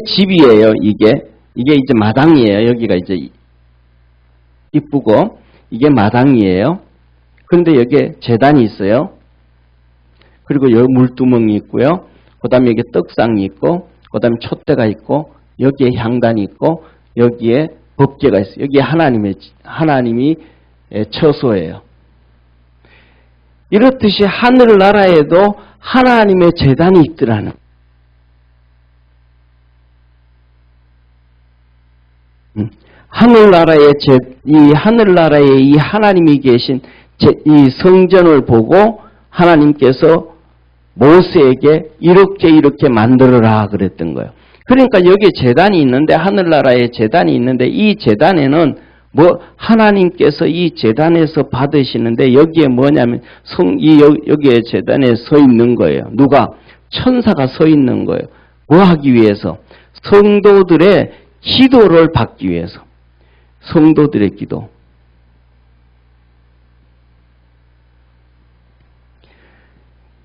집이에요. 이게 이제 마당이에요. 여기가 이제 이쁘고, 이게 마당이에요. 그런데 여기에 제단이 있어요. 그리고 여기 물두멍이 있고요. 그 다음에 여기 떡상이 있고, 그 다음에 촛대가 있고, 여기에 향단이 있고, 여기에 법궤가 있어요. 여기에 하나님이 처소예요. 이렇듯이 하늘나라에도 하나님의 제단이 있더라는. 하늘나라에 이 하나님이 계신 이 성전을 보고 하나님께서 모세에게 이렇게 만들어라 그랬던 거예요. 그러니까 여기 제단이 있는데, 하늘나라에 제단이 있는데, 이 제단에는 하나님께서 이 제단에서 받으시는데, 여기에 뭐냐면 여기에 제단에 서 있는 거예요. 누가? 천사가 서 있는 거예요. 뭐 하기 위해서? 성도들의 기도를 받기 위해서. 성도들의 기도.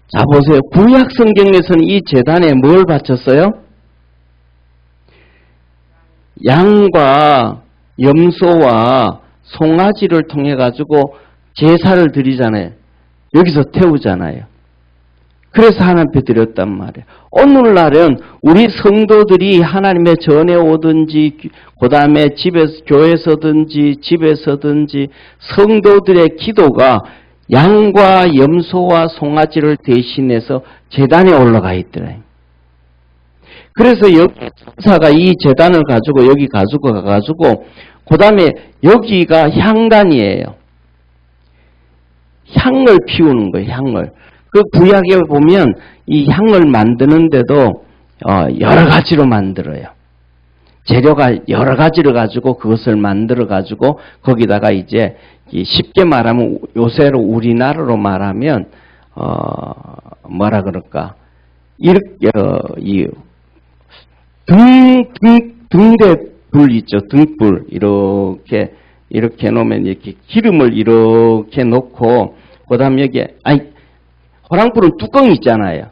자 보세요. 구약 성경에서는 이 제단에 뭘 바쳤어요? 양과 염소와 송아지를 통해 가지고 제사를 드리잖아요. 여기서 태우잖아요. 그래서 하나님 앞에 드렸단 말이에요. 오늘날은 우리 성도들이 하나님의 전에 오든지, 그 다음에 교회에서든지 집에서든지 성도들의 기도가 양과 염소와 송아지를 대신해서 제단에 올라가 있더라. 그래서 여기 천사가 이 제단을 가지고 여기 가지고 그 다음에 여기가 향단이에요. 향을 피우는 거예요. 향을. 그 구약에 보면 이 향을 만드는데도 여러 가지로 만들어요. 재료가 여러 가지를 가지고 그것을 만들어 가지고 거기다가 이제 쉽게 말하면 요새로 우리나라로 말하면 뭐라 그럴까 이렇게 이 등대 불 있죠. 등불 이렇게 놓으면 이렇게 기름을 이렇게 놓고 그다음에 여기에 호랑불은 뚜껑이 있잖아요.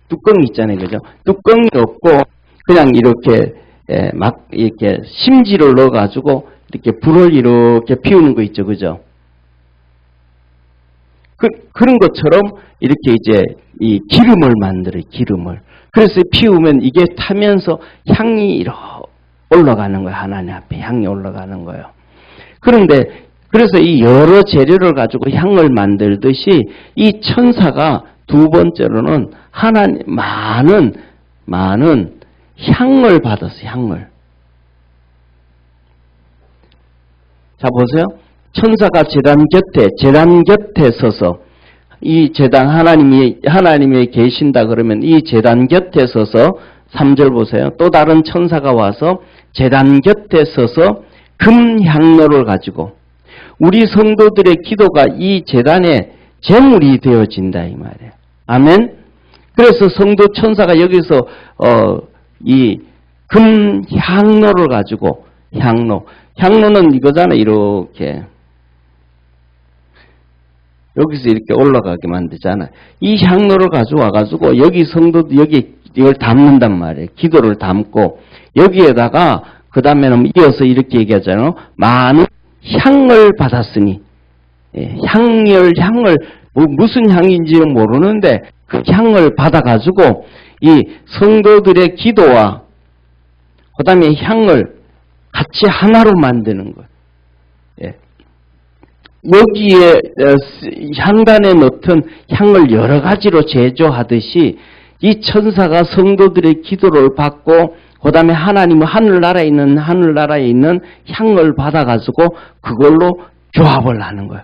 뚜껑이 있잖아요. 그죠? 뚜껑이 없고 그냥 이렇게 막 이렇게 심지를 넣어 가지고 이렇게 불을 이렇게 피우는 거 있죠. 그죠? 그런 것처럼 이렇게 이제 이 기름을 만들어요. 기름을. 그래서 피우면 이게 타면서 향이 이렇게 올라가는 거예요. 하나님 앞에 향이 올라가는 거예요. 그런데 그래서 이 여러 재료를 가지고 향을 만들듯이 이 천사가 두 번째로는 하나님 많은 향을 받았어요. 향을. 자 보세요. 천사가 제단 곁에 서서 이 제단 하나님이 계신다 그러면 이 제단 곁에 서서 3절 보세요. 또 다른 천사가 와서 제단 곁에 서서 금 향로를 가지고 우리 성도들의 기도가 이 제단의 제물이 되어진다 이 말이에요. 아멘. 그래서 성도 천사가 여기서 이 금 향로를 가지고 향로는 이거잖아요. 이렇게 여기서 이렇게 올라가게 만들잖아요. 이 향로를 가져와가지고 여기 성도도 이걸 담는단 말이에요. 기도를 담고 여기에다가 그 다음에는 이어서 이렇게 얘기하잖아요. 많은 향을 받았으니 향을 무슨 향인지는 모르는데 그 향을 받아가지고 이 성도들의 기도와 그 다음에 향을 같이 하나로 만드는 거예요. 여기에 향단에 넣던 향을 여러 가지로 제조하듯이 이 천사가 성도들의 기도를 받고 그 다음에 하나님은 하늘나라에 있는 향을 받아가지고 그걸로 조합을 하는 거예요.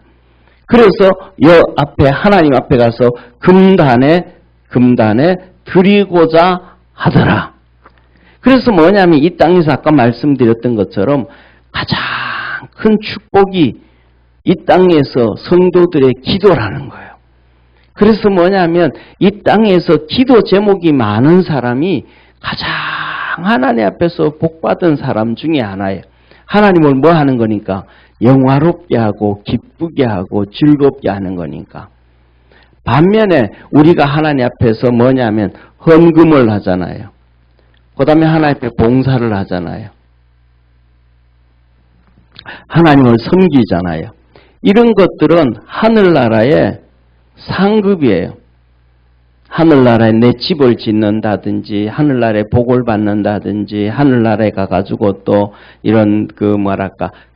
그래서 하나님 앞에 가서 금단에 드리고자 하더라. 그래서 뭐냐면 이 땅에서 아까 말씀드렸던 것처럼 가장 큰 축복이 이 땅에서 성도들의 기도라는 거예요. 그래서 뭐냐면 이 땅에서 기도 제목이 많은 사람이 가장 하나님 앞에서 복받은 사람 중에 하나예요. 하나님을 뭐 하는 거니까? 영화롭게 하고 기쁘게 하고 즐겁게 하는 거니까. 반면에 우리가 하나님 앞에서 뭐냐면 헌금을 하잖아요. 그 다음에 하나님 앞에 봉사를 하잖아요. 하나님을 섬기잖아요. 이런 것들은 하늘나라의 상급이에요. 하늘나라에 내 집을 짓는다든지 하늘나라에 복을 받는다든지 하늘나라에 가가지고 또 이런 그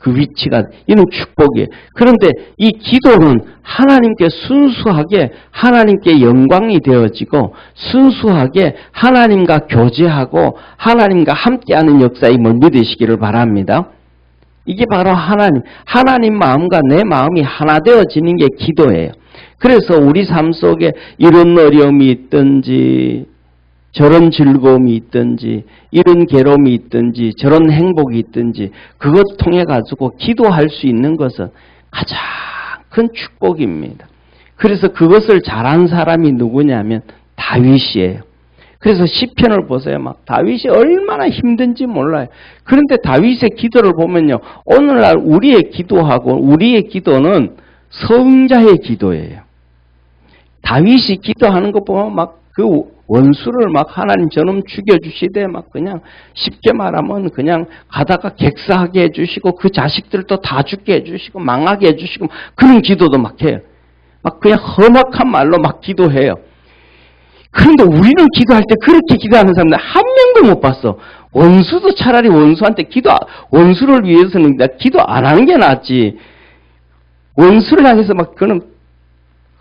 위치가 이런 축복이에요. 그런데 이 기도는 하나님께 순수하게 하나님께 영광이 되어지고 순수하게 하나님과 교제하고 하나님과 함께하는 역사임을 믿으시기를 바랍니다. 이게 바로 하나님 마음과 내 마음이 하나 되어지는 게 기도예요. 그래서 우리 삶 속에 이런 어려움이 있든지 저런 즐거움이 있든지 이런 괴로움이 있든지 저런 행복이 있든지 그것 통해 가지고 기도할 수 있는 것은 가장 큰 축복입니다. 그래서 그것을 잘한 사람이 누구냐면 다윗이에요. 그래서 시편을 보세요. 다윗이 얼마나 힘든지 몰라요. 그런데 다윗의 기도를 보면요. 오늘날 우리의 기도는 성자의 기도예요. 다윗이 기도하는 거 보면 그 원수를 하나님 저놈 죽여주시되 그냥 쉽게 말하면 그냥 가다가 객사하게 해주시고 그 자식들도 다 죽게 해주시고 망하게 해주시고 그런 기도도 해요. 그냥 험악한 말로 기도해요. 그런데 우리는 기도할 때 그렇게 기도하는 사람들 한 명도 못 봤어. 원수도 차라리 원수한테 원수를 위해서는 기도 안 하는 게 낫지. 원수를 향해서 그는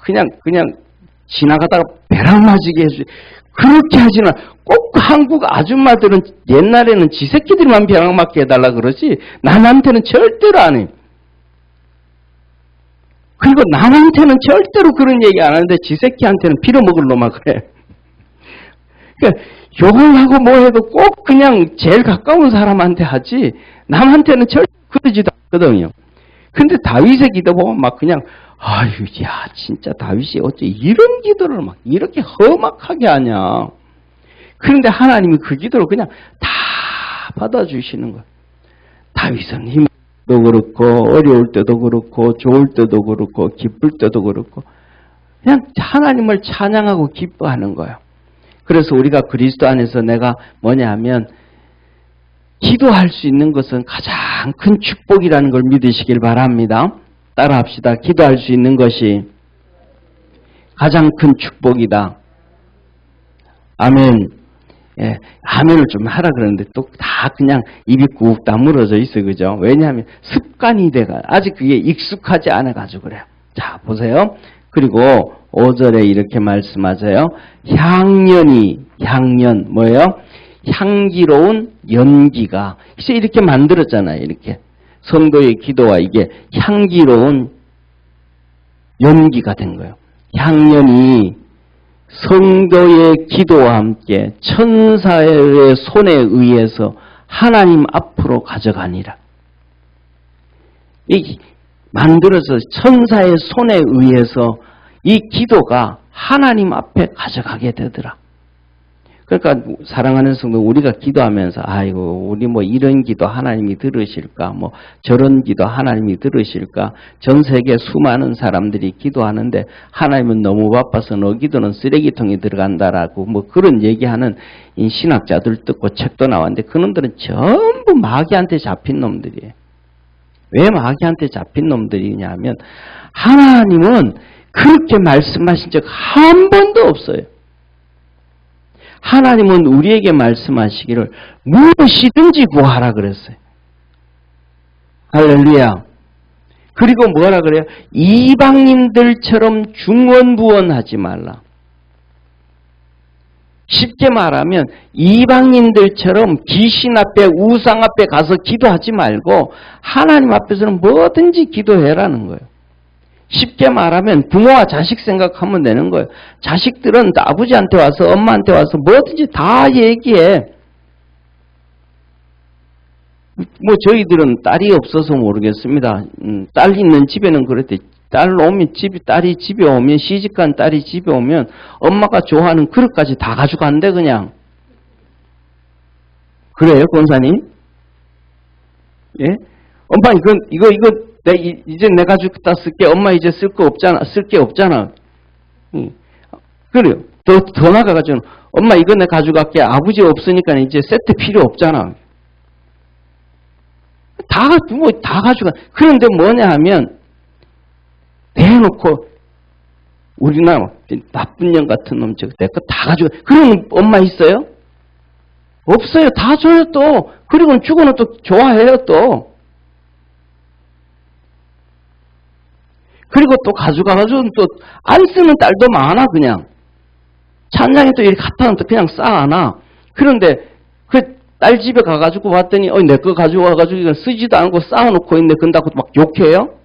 그냥 지나가다가 배랑 맞이게 해주. 그렇게 하지는 꼭 한국 아줌마들은 옛날에는 지 새끼들만 벼락 맞게 해달라 그러지 남한테는 절대로 안 해. 그리고 남한테는 절대로 그런 얘기 안 하는데 지 새끼한테는 빌어먹을 놈아 그래. 그러니까 욕을 하고 뭐 해도 꼭 그냥 제일 가까운 사람한테 하지 남한테는 절대 그러지도 않거든요. 근데 다윗의 기도 보면 막 그냥 아유 야 진짜 다윗이 어째 이런 기도를 막 이렇게 험악하게 하냐. 그런데 하나님이 그 기도를 그냥 다 받아주시는 거예요. 다윗은 힘도 그렇고 어려울 때도 그렇고 좋을 때도 그렇고 기쁠 때도 그렇고 그냥 하나님을 찬양하고 기뻐하는 거예요. 그래서 우리가 그리스도 안에서 내가 뭐냐 하면 기도할 수 있는 것은 가장 큰 축복이라는 걸 믿으시길 바랍니다. 따라합시다. 기도할 수 있는 것이 가장 큰 축복이다. 아멘. 예, 아멘을 좀 하라 그러는데 또 다 그냥 입이 꾹 다물어져 있어요. 그죠? 왜냐하면 습관이 돼가 아직 그게 익숙하지 않아가지고 그래요. 자, 보세요. 그리고 5절에 이렇게 말씀하세요. 향년, 뭐예요? 향기로운 연기가. 이제 이렇게 만들었잖아요. 이렇게. 성도의 기도와 이게 향기로운 연기가 된 거예요. 향년이 성도의 기도와 함께 천사의 손에 의해서 하나님 앞으로 가져가니라. 이 만들어서 천사의 손에 의해서 이 기도가 하나님 앞에 가져가게 되더라. 그러니까 사랑하는 성도 우리가 기도하면서 아이고 우리 뭐 이런 기도 하나님이 들으실까 뭐 저런 기도 하나님이 들으실까 전 세계 수많은 사람들이 기도하는데 하나님은 너무 바빠서 너 기도는 쓰레기통에 들어간다라고 뭐 그런 얘기하는 신학자들 듣고 책도 나왔는데 그놈들은 전부 마귀한테 잡힌 놈들이에요. 왜 마귀한테 잡힌 놈들이냐 하면 하나님은 그렇게 말씀하신 적 한 번도 없어요. 하나님은 우리에게 말씀하시기를 무엇이든지 구하라 그랬어요. 할렐루야. 그리고 뭐라 그래요? 이방인들처럼 중언부언하지 말라. 쉽게 말하면 이방인들처럼 귀신 앞에 우상 앞에 가서 기도하지 말고 하나님 앞에서는 뭐든지 기도해라는 거예요. 쉽게 말하면 부모와 자식 생각하면 되는 거예요. 자식들은 아버지한테 와서 엄마한테 와서 뭐든지 다 얘기해. 뭐 저희들은 딸이 없어서 모르겠습니다. 딸 있는 집에는 그랬대. 딸이 집에 오면 시집간 딸이 집에 오면 엄마가 좋아하는 그릇까지 다 가져간대 그냥. 그래요, 권사님? 예? 엄마 이거 이제 내가 갖다 쓸게. 엄마 이제 쓸 게 없잖아. 그래요. 더 나가가지고 엄마 이거 내가 가져갈게. 아버지 없으니까 이제 세트 필요 없잖아. 부모 다 가져가. 그런데 뭐냐 하면 대놓고 우리나라 나쁜 년 같은 놈 저거 내 거 다 가져가. 그러면 엄마 있어요? 없어요. 다 줘요 또. 그리고 주고는 또 좋아해요 또. 그리고 또 가져가가지고 또 안 쓰는 딸도 많아 그냥. 찬양에 또 이렇게 갖다 놓으면 또 그냥 쌓아놔. 그런데 그 딸 집에 가가지고 봤더니 내 거 가져와가지고 이건 쓰지도 않고 쌓아놓고 있네. 근다고 막 욕해요?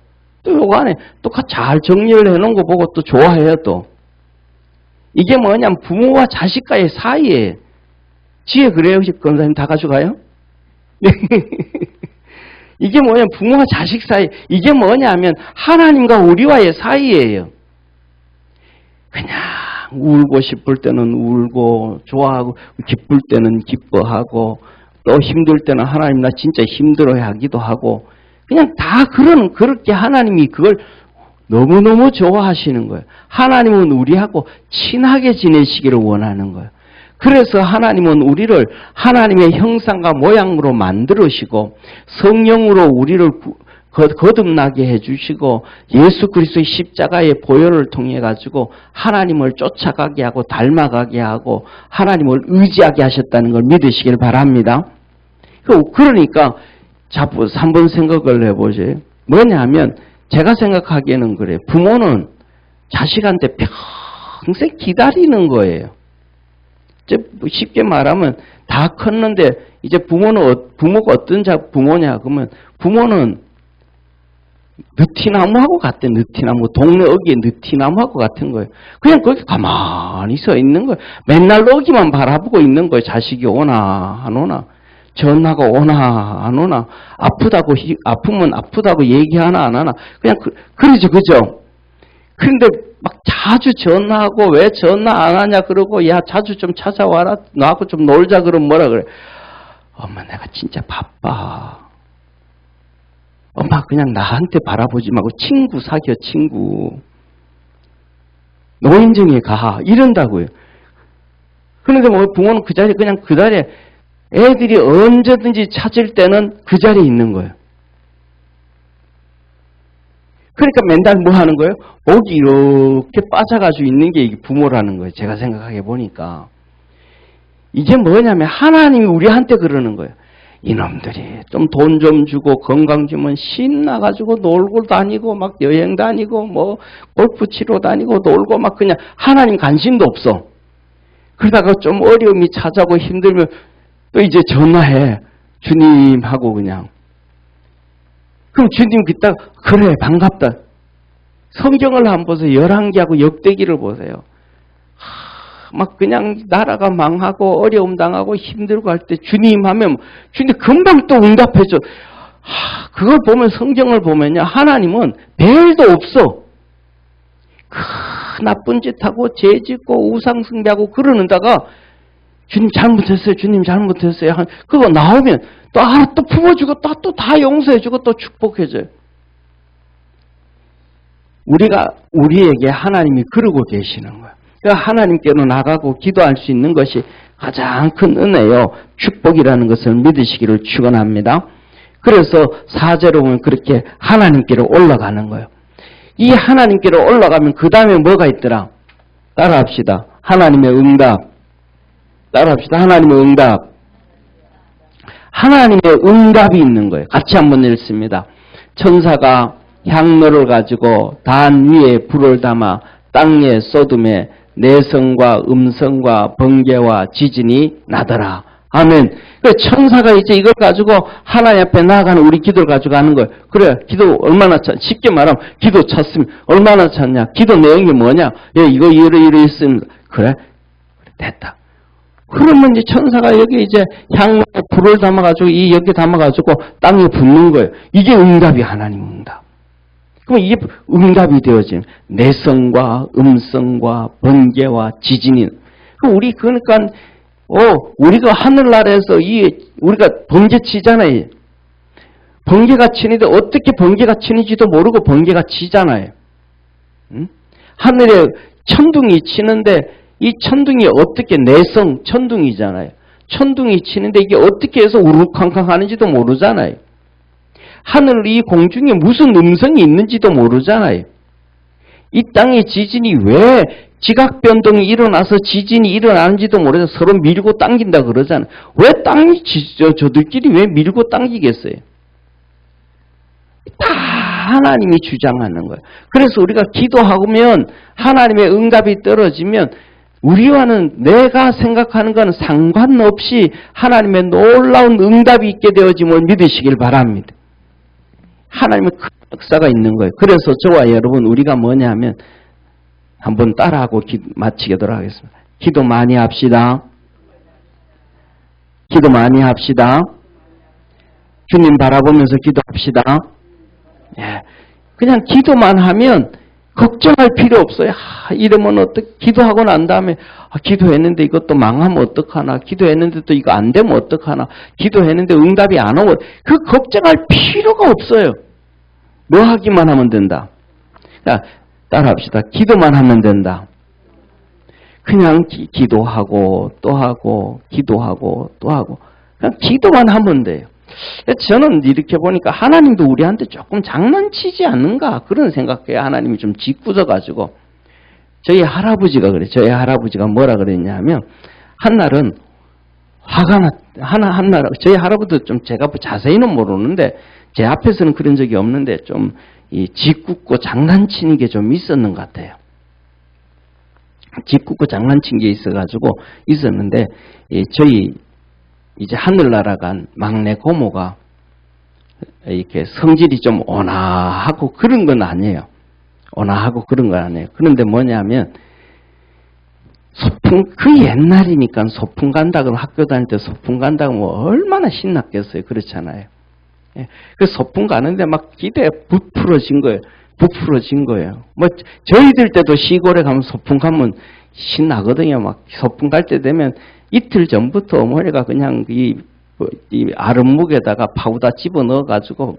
또 욕 안 해. 또 잘 정리를 해놓은 거 보고 또 좋아해요 또. 이게 뭐냐면 부모와 자식과의 사이에 지혜 그래요? 권사님 다 가져가요? 이게 뭐냐면 부모와 자식 사이, 이게 뭐냐면 하나님과 우리와의 사이예요. 그냥 울고 싶을 때는 울고 좋아하고 기쁠 때는 기뻐하고 또 힘들 때는 하나님 나 진짜 힘들어해 하기도 하고 그냥 다 그렇게 하나님이 그걸 너무너무 좋아하시는 거예요. 하나님은 우리하고 친하게 지내시기를 원하는 거예요. 그래서 하나님은 우리를 하나님의 형상과 모양으로 만들으시고 성령으로 우리를 거듭나게 해주시고 예수 그리스도의 십자가의 보혈을 통해 가지고 하나님을 쫓아가게 하고 닮아가게 하고 하나님을 의지하게 하셨다는 걸 믿으시길 바랍니다. 그러니까 자꾸 한번 생각을 해보세요. 뭐냐 하면 제가 생각하기에는 그래요. 부모는 자식한테 평생 기다리는 거예요. 쉽게 말하면 다 컸는데 이제 부모가 어떤 부모냐 그러면 부모는 느티나무하고 같대. 느티나무. 동네 어귀에 느티나무하고 같은 거예요. 그냥 거기 가만히 서 있는 거예요. 맨날 어귀만 바라보고 있는 거예요. 자식이 오나 안 오나, 전화가 오나 안 오나, 아프면 아프다고 얘기하나 안 하나, 그냥 그러죠. 그죠? 그런데 막 자주 전화하고 왜 전화 안 하냐 그러고, 야 자주 좀 찾아와라, 나하고 좀 놀자 그러면 뭐라 그래? 엄마 내가 진짜 바빠. 엄마 그냥 나한테 바라보지 말고 친구 사귀어. 친구. 노인정에 가. 이런다고요. 그런데 뭐 부모는 그 자리에 애들이 언제든지 찾을 때는 그 자리에 있는 거예요. 그러니까 맨날 뭐 하는 거예요? 목이 이렇게 빠져가지고 있는 게 이게 부모라는 거예요. 제가 생각해 보니까. 이게 뭐냐면 하나님이 우리한테 그러는 거예요. 이놈들이 좀 돈 좀 주고 건강 주면 신나가지고 놀고 다니고 막 여행 다니고 뭐 골프 치러 다니고 놀고 막 그냥 하나님 관심도 없어. 그러다가 좀 어려움이 찾아오고 힘들면 또 이제 전화해. 주님 하고 그냥. 그럼 주님 그때 그래 반갑다. 성경을 한번 보세요. 열왕기하고 역대기를 보세요. 막 그냥 나라가 망하고 어려움 당하고 힘들고 할 때 주님 하면 주님 금방 또 응답해줘. 그걸 보면 성경을 보면요. 하나님은 별도 없어. 나쁜 짓 하고 죄 짓고 우상 숭배하고 그러는다가 주님 잘못했어요. 주님 잘못했어요. 그거 나오면 또 품어주고 또 다 용서해주고 또 축복해줘요. 우리에게 하나님이 그러고 계시는 거예요. 하나님께로 나가고 기도할 수 있는 것이 가장 큰 은혜요. 축복이라는 것을 믿으시기를 축원합니다. 그래서 4절에 보면 그렇게 하나님께로 올라가는 거예요. 이 하나님께로 올라가면 그 다음에 뭐가 있더라? 따라합시다. 하나님의 응답. 따라합시다. 하나님의 응답. 하나님의 응답이 있는 거예요. 같이 한번 읽습니다. 천사가 향로를 가지고 단 위에 불을 담아 땅에 쏟음에 내성과 음성과 번개와 지진이 나더라. 아멘. 천사가 이제 이걸 가지고 하나님 앞에 나아가는 우리 기도를 가지고 하는 거예요. 그래, 기도 얼마나 쉽게 말하면 기도 찼으면 얼마나 찼냐. 기도 내용이 뭐냐. 예, 이거 이랬습니다. 그래, 됐다. 그러면 이제 천사가 여기 이제 향로에 불을 담아가지고 여기 담아가지고 땅에 붓는 거예요. 이게 응답이 하나님 응답. 그럼 이게 응답이 되어진 내성과 음성과 번개와 지진이. 그러니까 우리가 하늘나라에서 우리가 번개 치잖아요. 번개가 치는데 어떻게 번개가 치는지도 모르고 번개가 치잖아요. 응? 하늘에 천둥이 치는데 이 천둥이 어떻게 천둥이잖아요. 천둥이 치는데 이게 어떻게 해서 우르캉캉 하는지도 모르잖아요. 하늘 이 공중에 무슨 음성이 있는지도 모르잖아요. 이 땅의 지진이 왜 지각 변동이 일어나서 지진이 일어나는지도 모르죠. 서로 밀고 당긴다 그러잖아요. 왜 저들끼리 왜 밀고 당기겠어요? 다 하나님이 주장하는 거예요. 그래서 우리가 기도하면 하나님의 응답이 떨어지면 우리와는 내가 생각하는 건 상관없이 하나님의 놀라운 응답이 있게 되어짐을 믿으시길 바랍니다. 하나님의 큰 역사가 있는 거예요. 그래서 저와 여러분 우리가 뭐냐 하면 한번 따라하고 마치도록 하겠습니다. 기도 많이 합시다. 기도 많이 합시다. 주님 바라보면서 기도합시다. 예. 그냥 기도만 하면 걱정할 필요 없어요. 이러면 기도하고 난 다음에 기도했는데 이것도 망하면 어떡하나, 기도했는데 또 이거 안 되면 어떡하나, 기도했는데 응답이 안 오면 그 걱정할 필요가 없어요. 뭐 하기만 하면 된다. 따라합시다. 기도만 하면 된다. 그냥 기도하고 또 하고 기도하고 또 하고 그냥 기도만 하면 돼요. 저는 이렇게 보니까 하나님도 우리한테 조금 장난치지 않는가 그런 생각해요. 하나님이 좀 짓궂어가지고. 저희 할아버지가 그래요. 저희 할아버지가 뭐라 그랬냐면 한날은 화가 한날 저희 할아버지도 좀 제가 자세히는 모르는데 제 앞에서는 그런 적이 없는데 좀 짓궂고 장난치는 게 좀 있었는 것 같아요. 짓궂고 장난친 게 있었는데, 저희 이제 하늘나라 간 막내 고모가 이렇게 성질이 좀 온화하고 그런 건 아니에요. 온화하고 그런 건 아니에요. 그런데 뭐냐면, 소풍, 그 옛날이니까 소풍 간다고 학교 다닐 때 소풍 간다고 뭐 얼마나 신났겠어요. 그렇잖아요. 그 소풍 가는데 막 기대에 부풀어진 거예요. 뭐, 저희들 때도 시골에 가면 소풍 가면 신나거든요. 막 소풍 갈 때 되면 이틀 전부터 어머니가 그냥 이 아랫목에다가 파우다 집어 넣어가지고,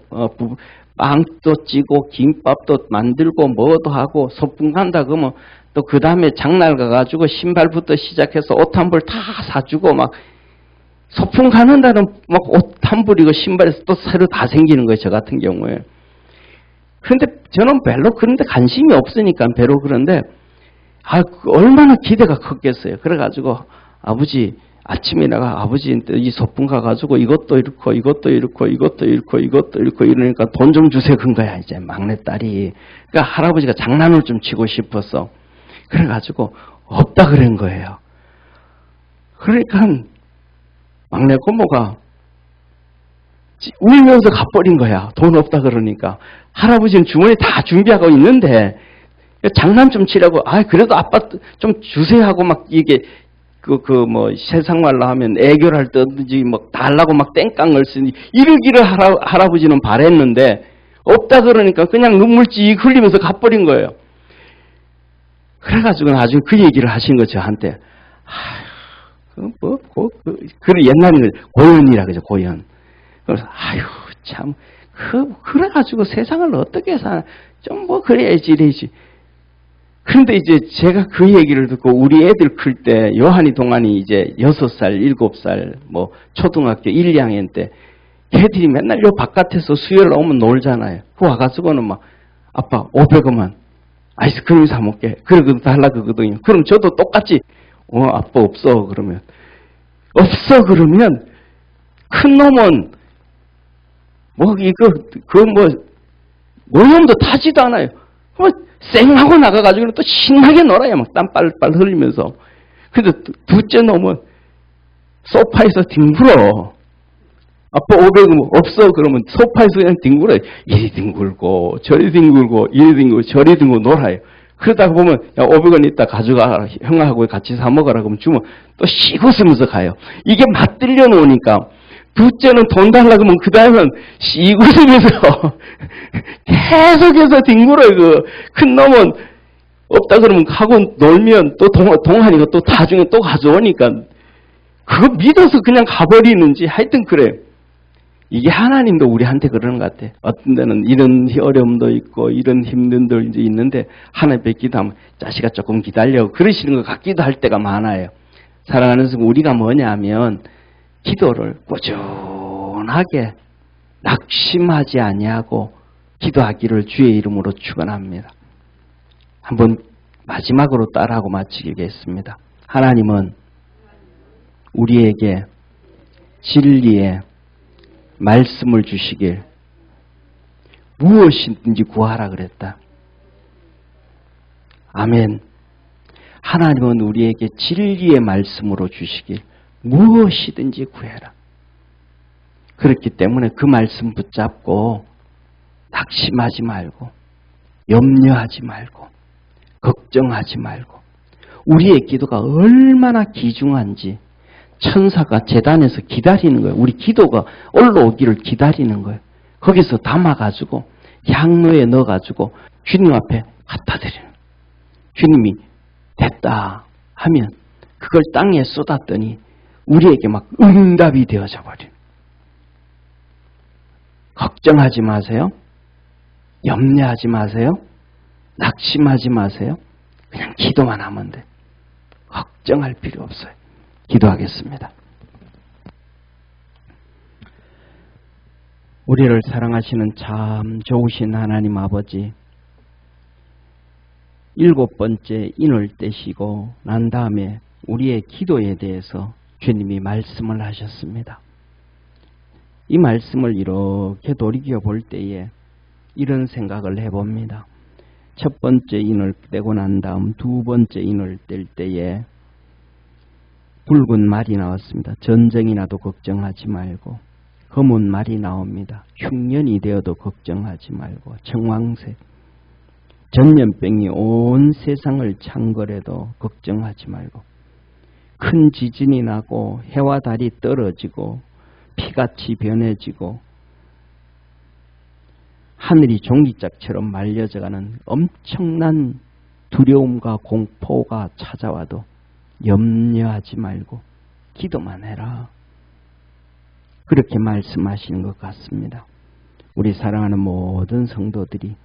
빵도 찌고 김밥도 만들고 뭐도 하고 소풍 간다 그러면 또 그 다음에 장날 가가지고 신발부터 시작해서 옷 한 벌 다 사주고 막 소풍 가는 날은 막 옷 한 벌이고 신발에서 또 새로 다 생기는 거예요. 저 같은 경우에. 그런데 저는 별로 그런데 관심이 없으니까 별로 그런데 얼마나 기대가 컸겠어요. 그래가지고 아버지 아침에 내가 아버지 이 소풍 가가지고 이것도 잃고 이러니까 돈 좀 주세요 그런 거야. 이제 막내딸이. 그러니까 할아버지가 장난을 좀 치고 싶었어. 그래가지고 없다 그런 거예요. 그러니까 막내 고모가 울면서 가버린 거야. 돈 없다 그러니까. 할아버지는 주머니 다 준비하고 있는데 장난 좀 치려고 그래도 아빠 좀 주세요 하고 막 이게 뭐 세상 말로 하면 애교를 떠든지 막 달라고 막 땡깡을 쓰니 이러기를 할아버지는 바랬는데 없다 그러니까 그냥 눈물찍 흘리면서 가버린 거예요. 그래가지고 나중에 그 얘기를 하신 거 저한테. 옛날에는 고연이라 그러죠, 고연. 그래서, 참, 그래가지고 세상을 어떻게 사나. 좀 그래야지, 이래야지. 그런데 이제 제가 그 얘기를 듣고 우리 애들 클 때, 요한이 동안이 이제 6살, 7살, 뭐, 초등학교 1, 2학년 때, 걔들이 맨날 요 바깥에서 수요일 오면 놀잖아요. 그 와가지고는 막, 아빠, 500원만 아이스크림 사먹게. 그러고 달라 그러거든요. 그럼 저도 똑같이, 아빠 없어. 그러면. 없어. 그러면, 큰 놈은, 모형도 타지도 않아요. 쌩 하고 나가가지고 또 신나게 놀아요. 막 땀 빨빨 흘리면서. 근데 둘째 놈은 소파에서 뒹굴어. 아빠 500원 없어. 그러면 소파에서 그냥 뒹굴어요. 이리 뒹굴고, 저리 뒹굴고, 이리 뒹굴고, 저리 뒹굴고 놀아요. 그러다가 보면, 야, 500원 있다 가져가. 형하고 같이 사먹어라. 그러면 주면 또 씩 웃으면서 가요. 이게 맞들려 놓으니까, 둘째는 돈 달라고 하면 그 다음은 씩 웃으면서 계속해서 뒹굴어요. 큰 놈은 없다 그러면 하고 놀면 또 동안이가 또 나중에 또 가져오니까 그거 믿어서 그냥 가버리는지 하여튼 그래요. 이게 하나님도 우리한테 그러는 것 같아. 어떤 데는 이런 어려움도 있고 이런 힘든 데 이제 있는데 하나님 뵙기도 하면 자식아 조금 기다려 그러시는 것 같기도 할 때가 많아요. 사랑하는 성도 우리가 뭐냐면 기도를 꾸준하게 낙심하지 아니하고 기도하기를 주의 이름으로 축원합니다. 한번 마지막으로 따라하고 마치겠습니다. 하나님은 우리에게 진리의 말씀을 주시길 무엇이든지 구하라 그랬다. 아멘. 하나님은 우리에게 진리의 말씀으로 주시길 무엇이든지 구해라. 그렇기 때문에 그 말씀 붙잡고 낙심하지 말고 염려하지 말고 걱정하지 말고 우리의 기도가 얼마나 귀중한지 천사가 제단에서 기다리는 거예요. 우리 기도가 올라오기를 기다리는 거예요. 거기서 담아가지고 향로에 넣어가지고 주님 앞에 갖다 드려요. 주님이 됐다 하면 그걸 땅에 쏟았더니 우리에게 막 응답이 되어져 버려요. 걱정하지 마세요. 염려하지 마세요. 낙심하지 마세요. 그냥 기도만 하면 돼. 걱정할 필요 없어요. 기도하겠습니다. 우리를 사랑하시는 참 좋으신 하나님 아버지, 7번째 인을 떼시고 난 다음에 우리의 기도에 대해서 주님이 말씀을 하셨습니다. 이 말씀을 이렇게 돌이켜 볼 때에 이런 생각을 해봅니다. 첫 번째 인을 떼고 난 다음 두 번째 인을 뗄 때에 붉은 말이 나왔습니다. 전쟁이 나도 걱정하지 말고, 검은 말이 나옵니다. 흉년이 되어도 걱정하지 말고, 청황색, 전염병이 온 세상을 창궐해도 걱정하지 말고, 큰 지진이 나고 해와 달이 떨어지고 피같이 변해지고 하늘이 종이짝처럼 말려져가는 엄청난 두려움과 공포가 찾아와도 염려하지 말고 기도만 해라. 그렇게 말씀하시는 것 같습니다. 우리 사랑하는 모든 성도들이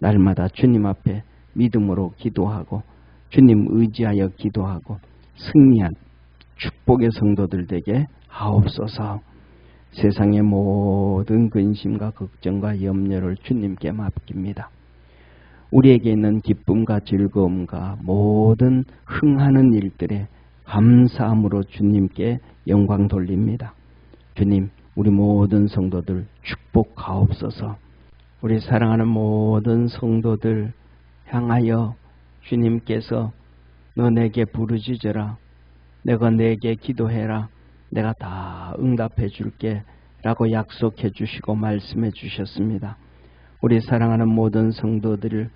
날마다 주님 앞에 믿음으로 기도하고 주님 의지하여 기도하고 승리한 축복의 성도들 되게 하옵소서. 세상의 모든 근심과 걱정과 염려를 주님께 맡깁니다. 우리에게 있는 기쁨과 즐거움과 모든 흥하는 일들에 감사함으로 주님께 영광 돌립니다. 주님, 우리 모든 성도들 축복하옵소서. 우리 사랑하는 모든 성도들 향하여 주님께서 너 내게 부르짖어라, 내가 내게 기도해라, 내가 다 응답해 줄게 라고 약속해 주시고 말씀해 주셨습니다. 우리 사랑하는 모든 성도들을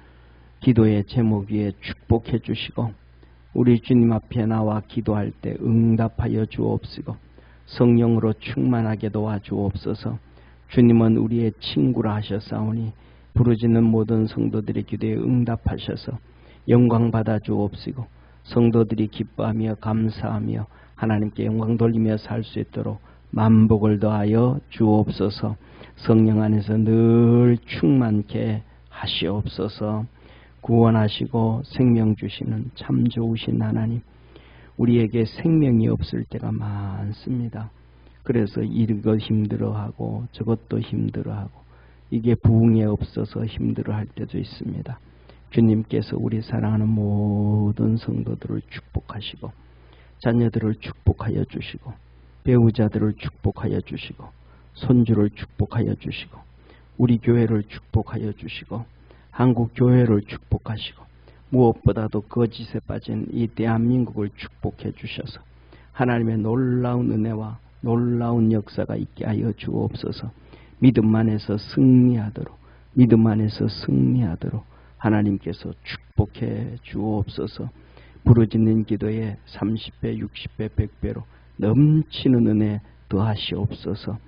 기도의 제목 위에 축복해 주시고 우리 주님 앞에 나와 기도할 때 응답하여 주옵시고 성령으로 충만하게 도와주옵소서. 주님은 우리의 친구라 하셨사오니 부르짖는 모든 성도들의 기도에 응답하셔서 영광 받아 주옵시고 성도들이 기뻐하며 감사하며 하나님께 영광 돌리며 살 수 있도록 만복을 더하여 주옵소서. 성령 안에서 늘 충만케 하시옵소서. 구원하시고 생명 주시는 참 좋으신 하나님, 우리에게 생명이 없을 때가 많습니다. 그래서 이것 힘들어하고 저것도 힘들어하고 이게 부흥에 없어서 힘들어할 때도 있습니다. 주님께서 우리 사랑하는 모든 성도들을 축복하시고 자녀들을 축복하여 주시고 배우자들을 축복하여 주시고 손주를 축복하여 주시고 우리 교회를 축복하여 주시고 한국 교회를 축복하시고 무엇보다도 거짓에 빠진 이 대한민국을 축복해 주셔서 하나님의 놀라운 은혜와 놀라운 역사가 있게 하여 주옵소서. 믿음 안에서 승리하도록, 믿음 안에서 승리하도록 하나님께서 축복해 주옵소서. 부르짖는 기도에 30배, 60배, 100배로 넘치는 은혜 더하시옵소서.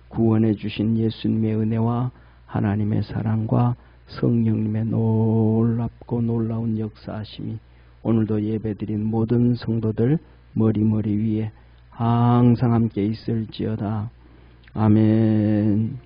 구원해 주신 예수님의 은혜와 하나님의 사랑과 성령님의 놀랍고 놀라운 역사하심이 오늘도 예배드린 모든 성도들 머리 위에 항상 함께 있을지어다. 아멘.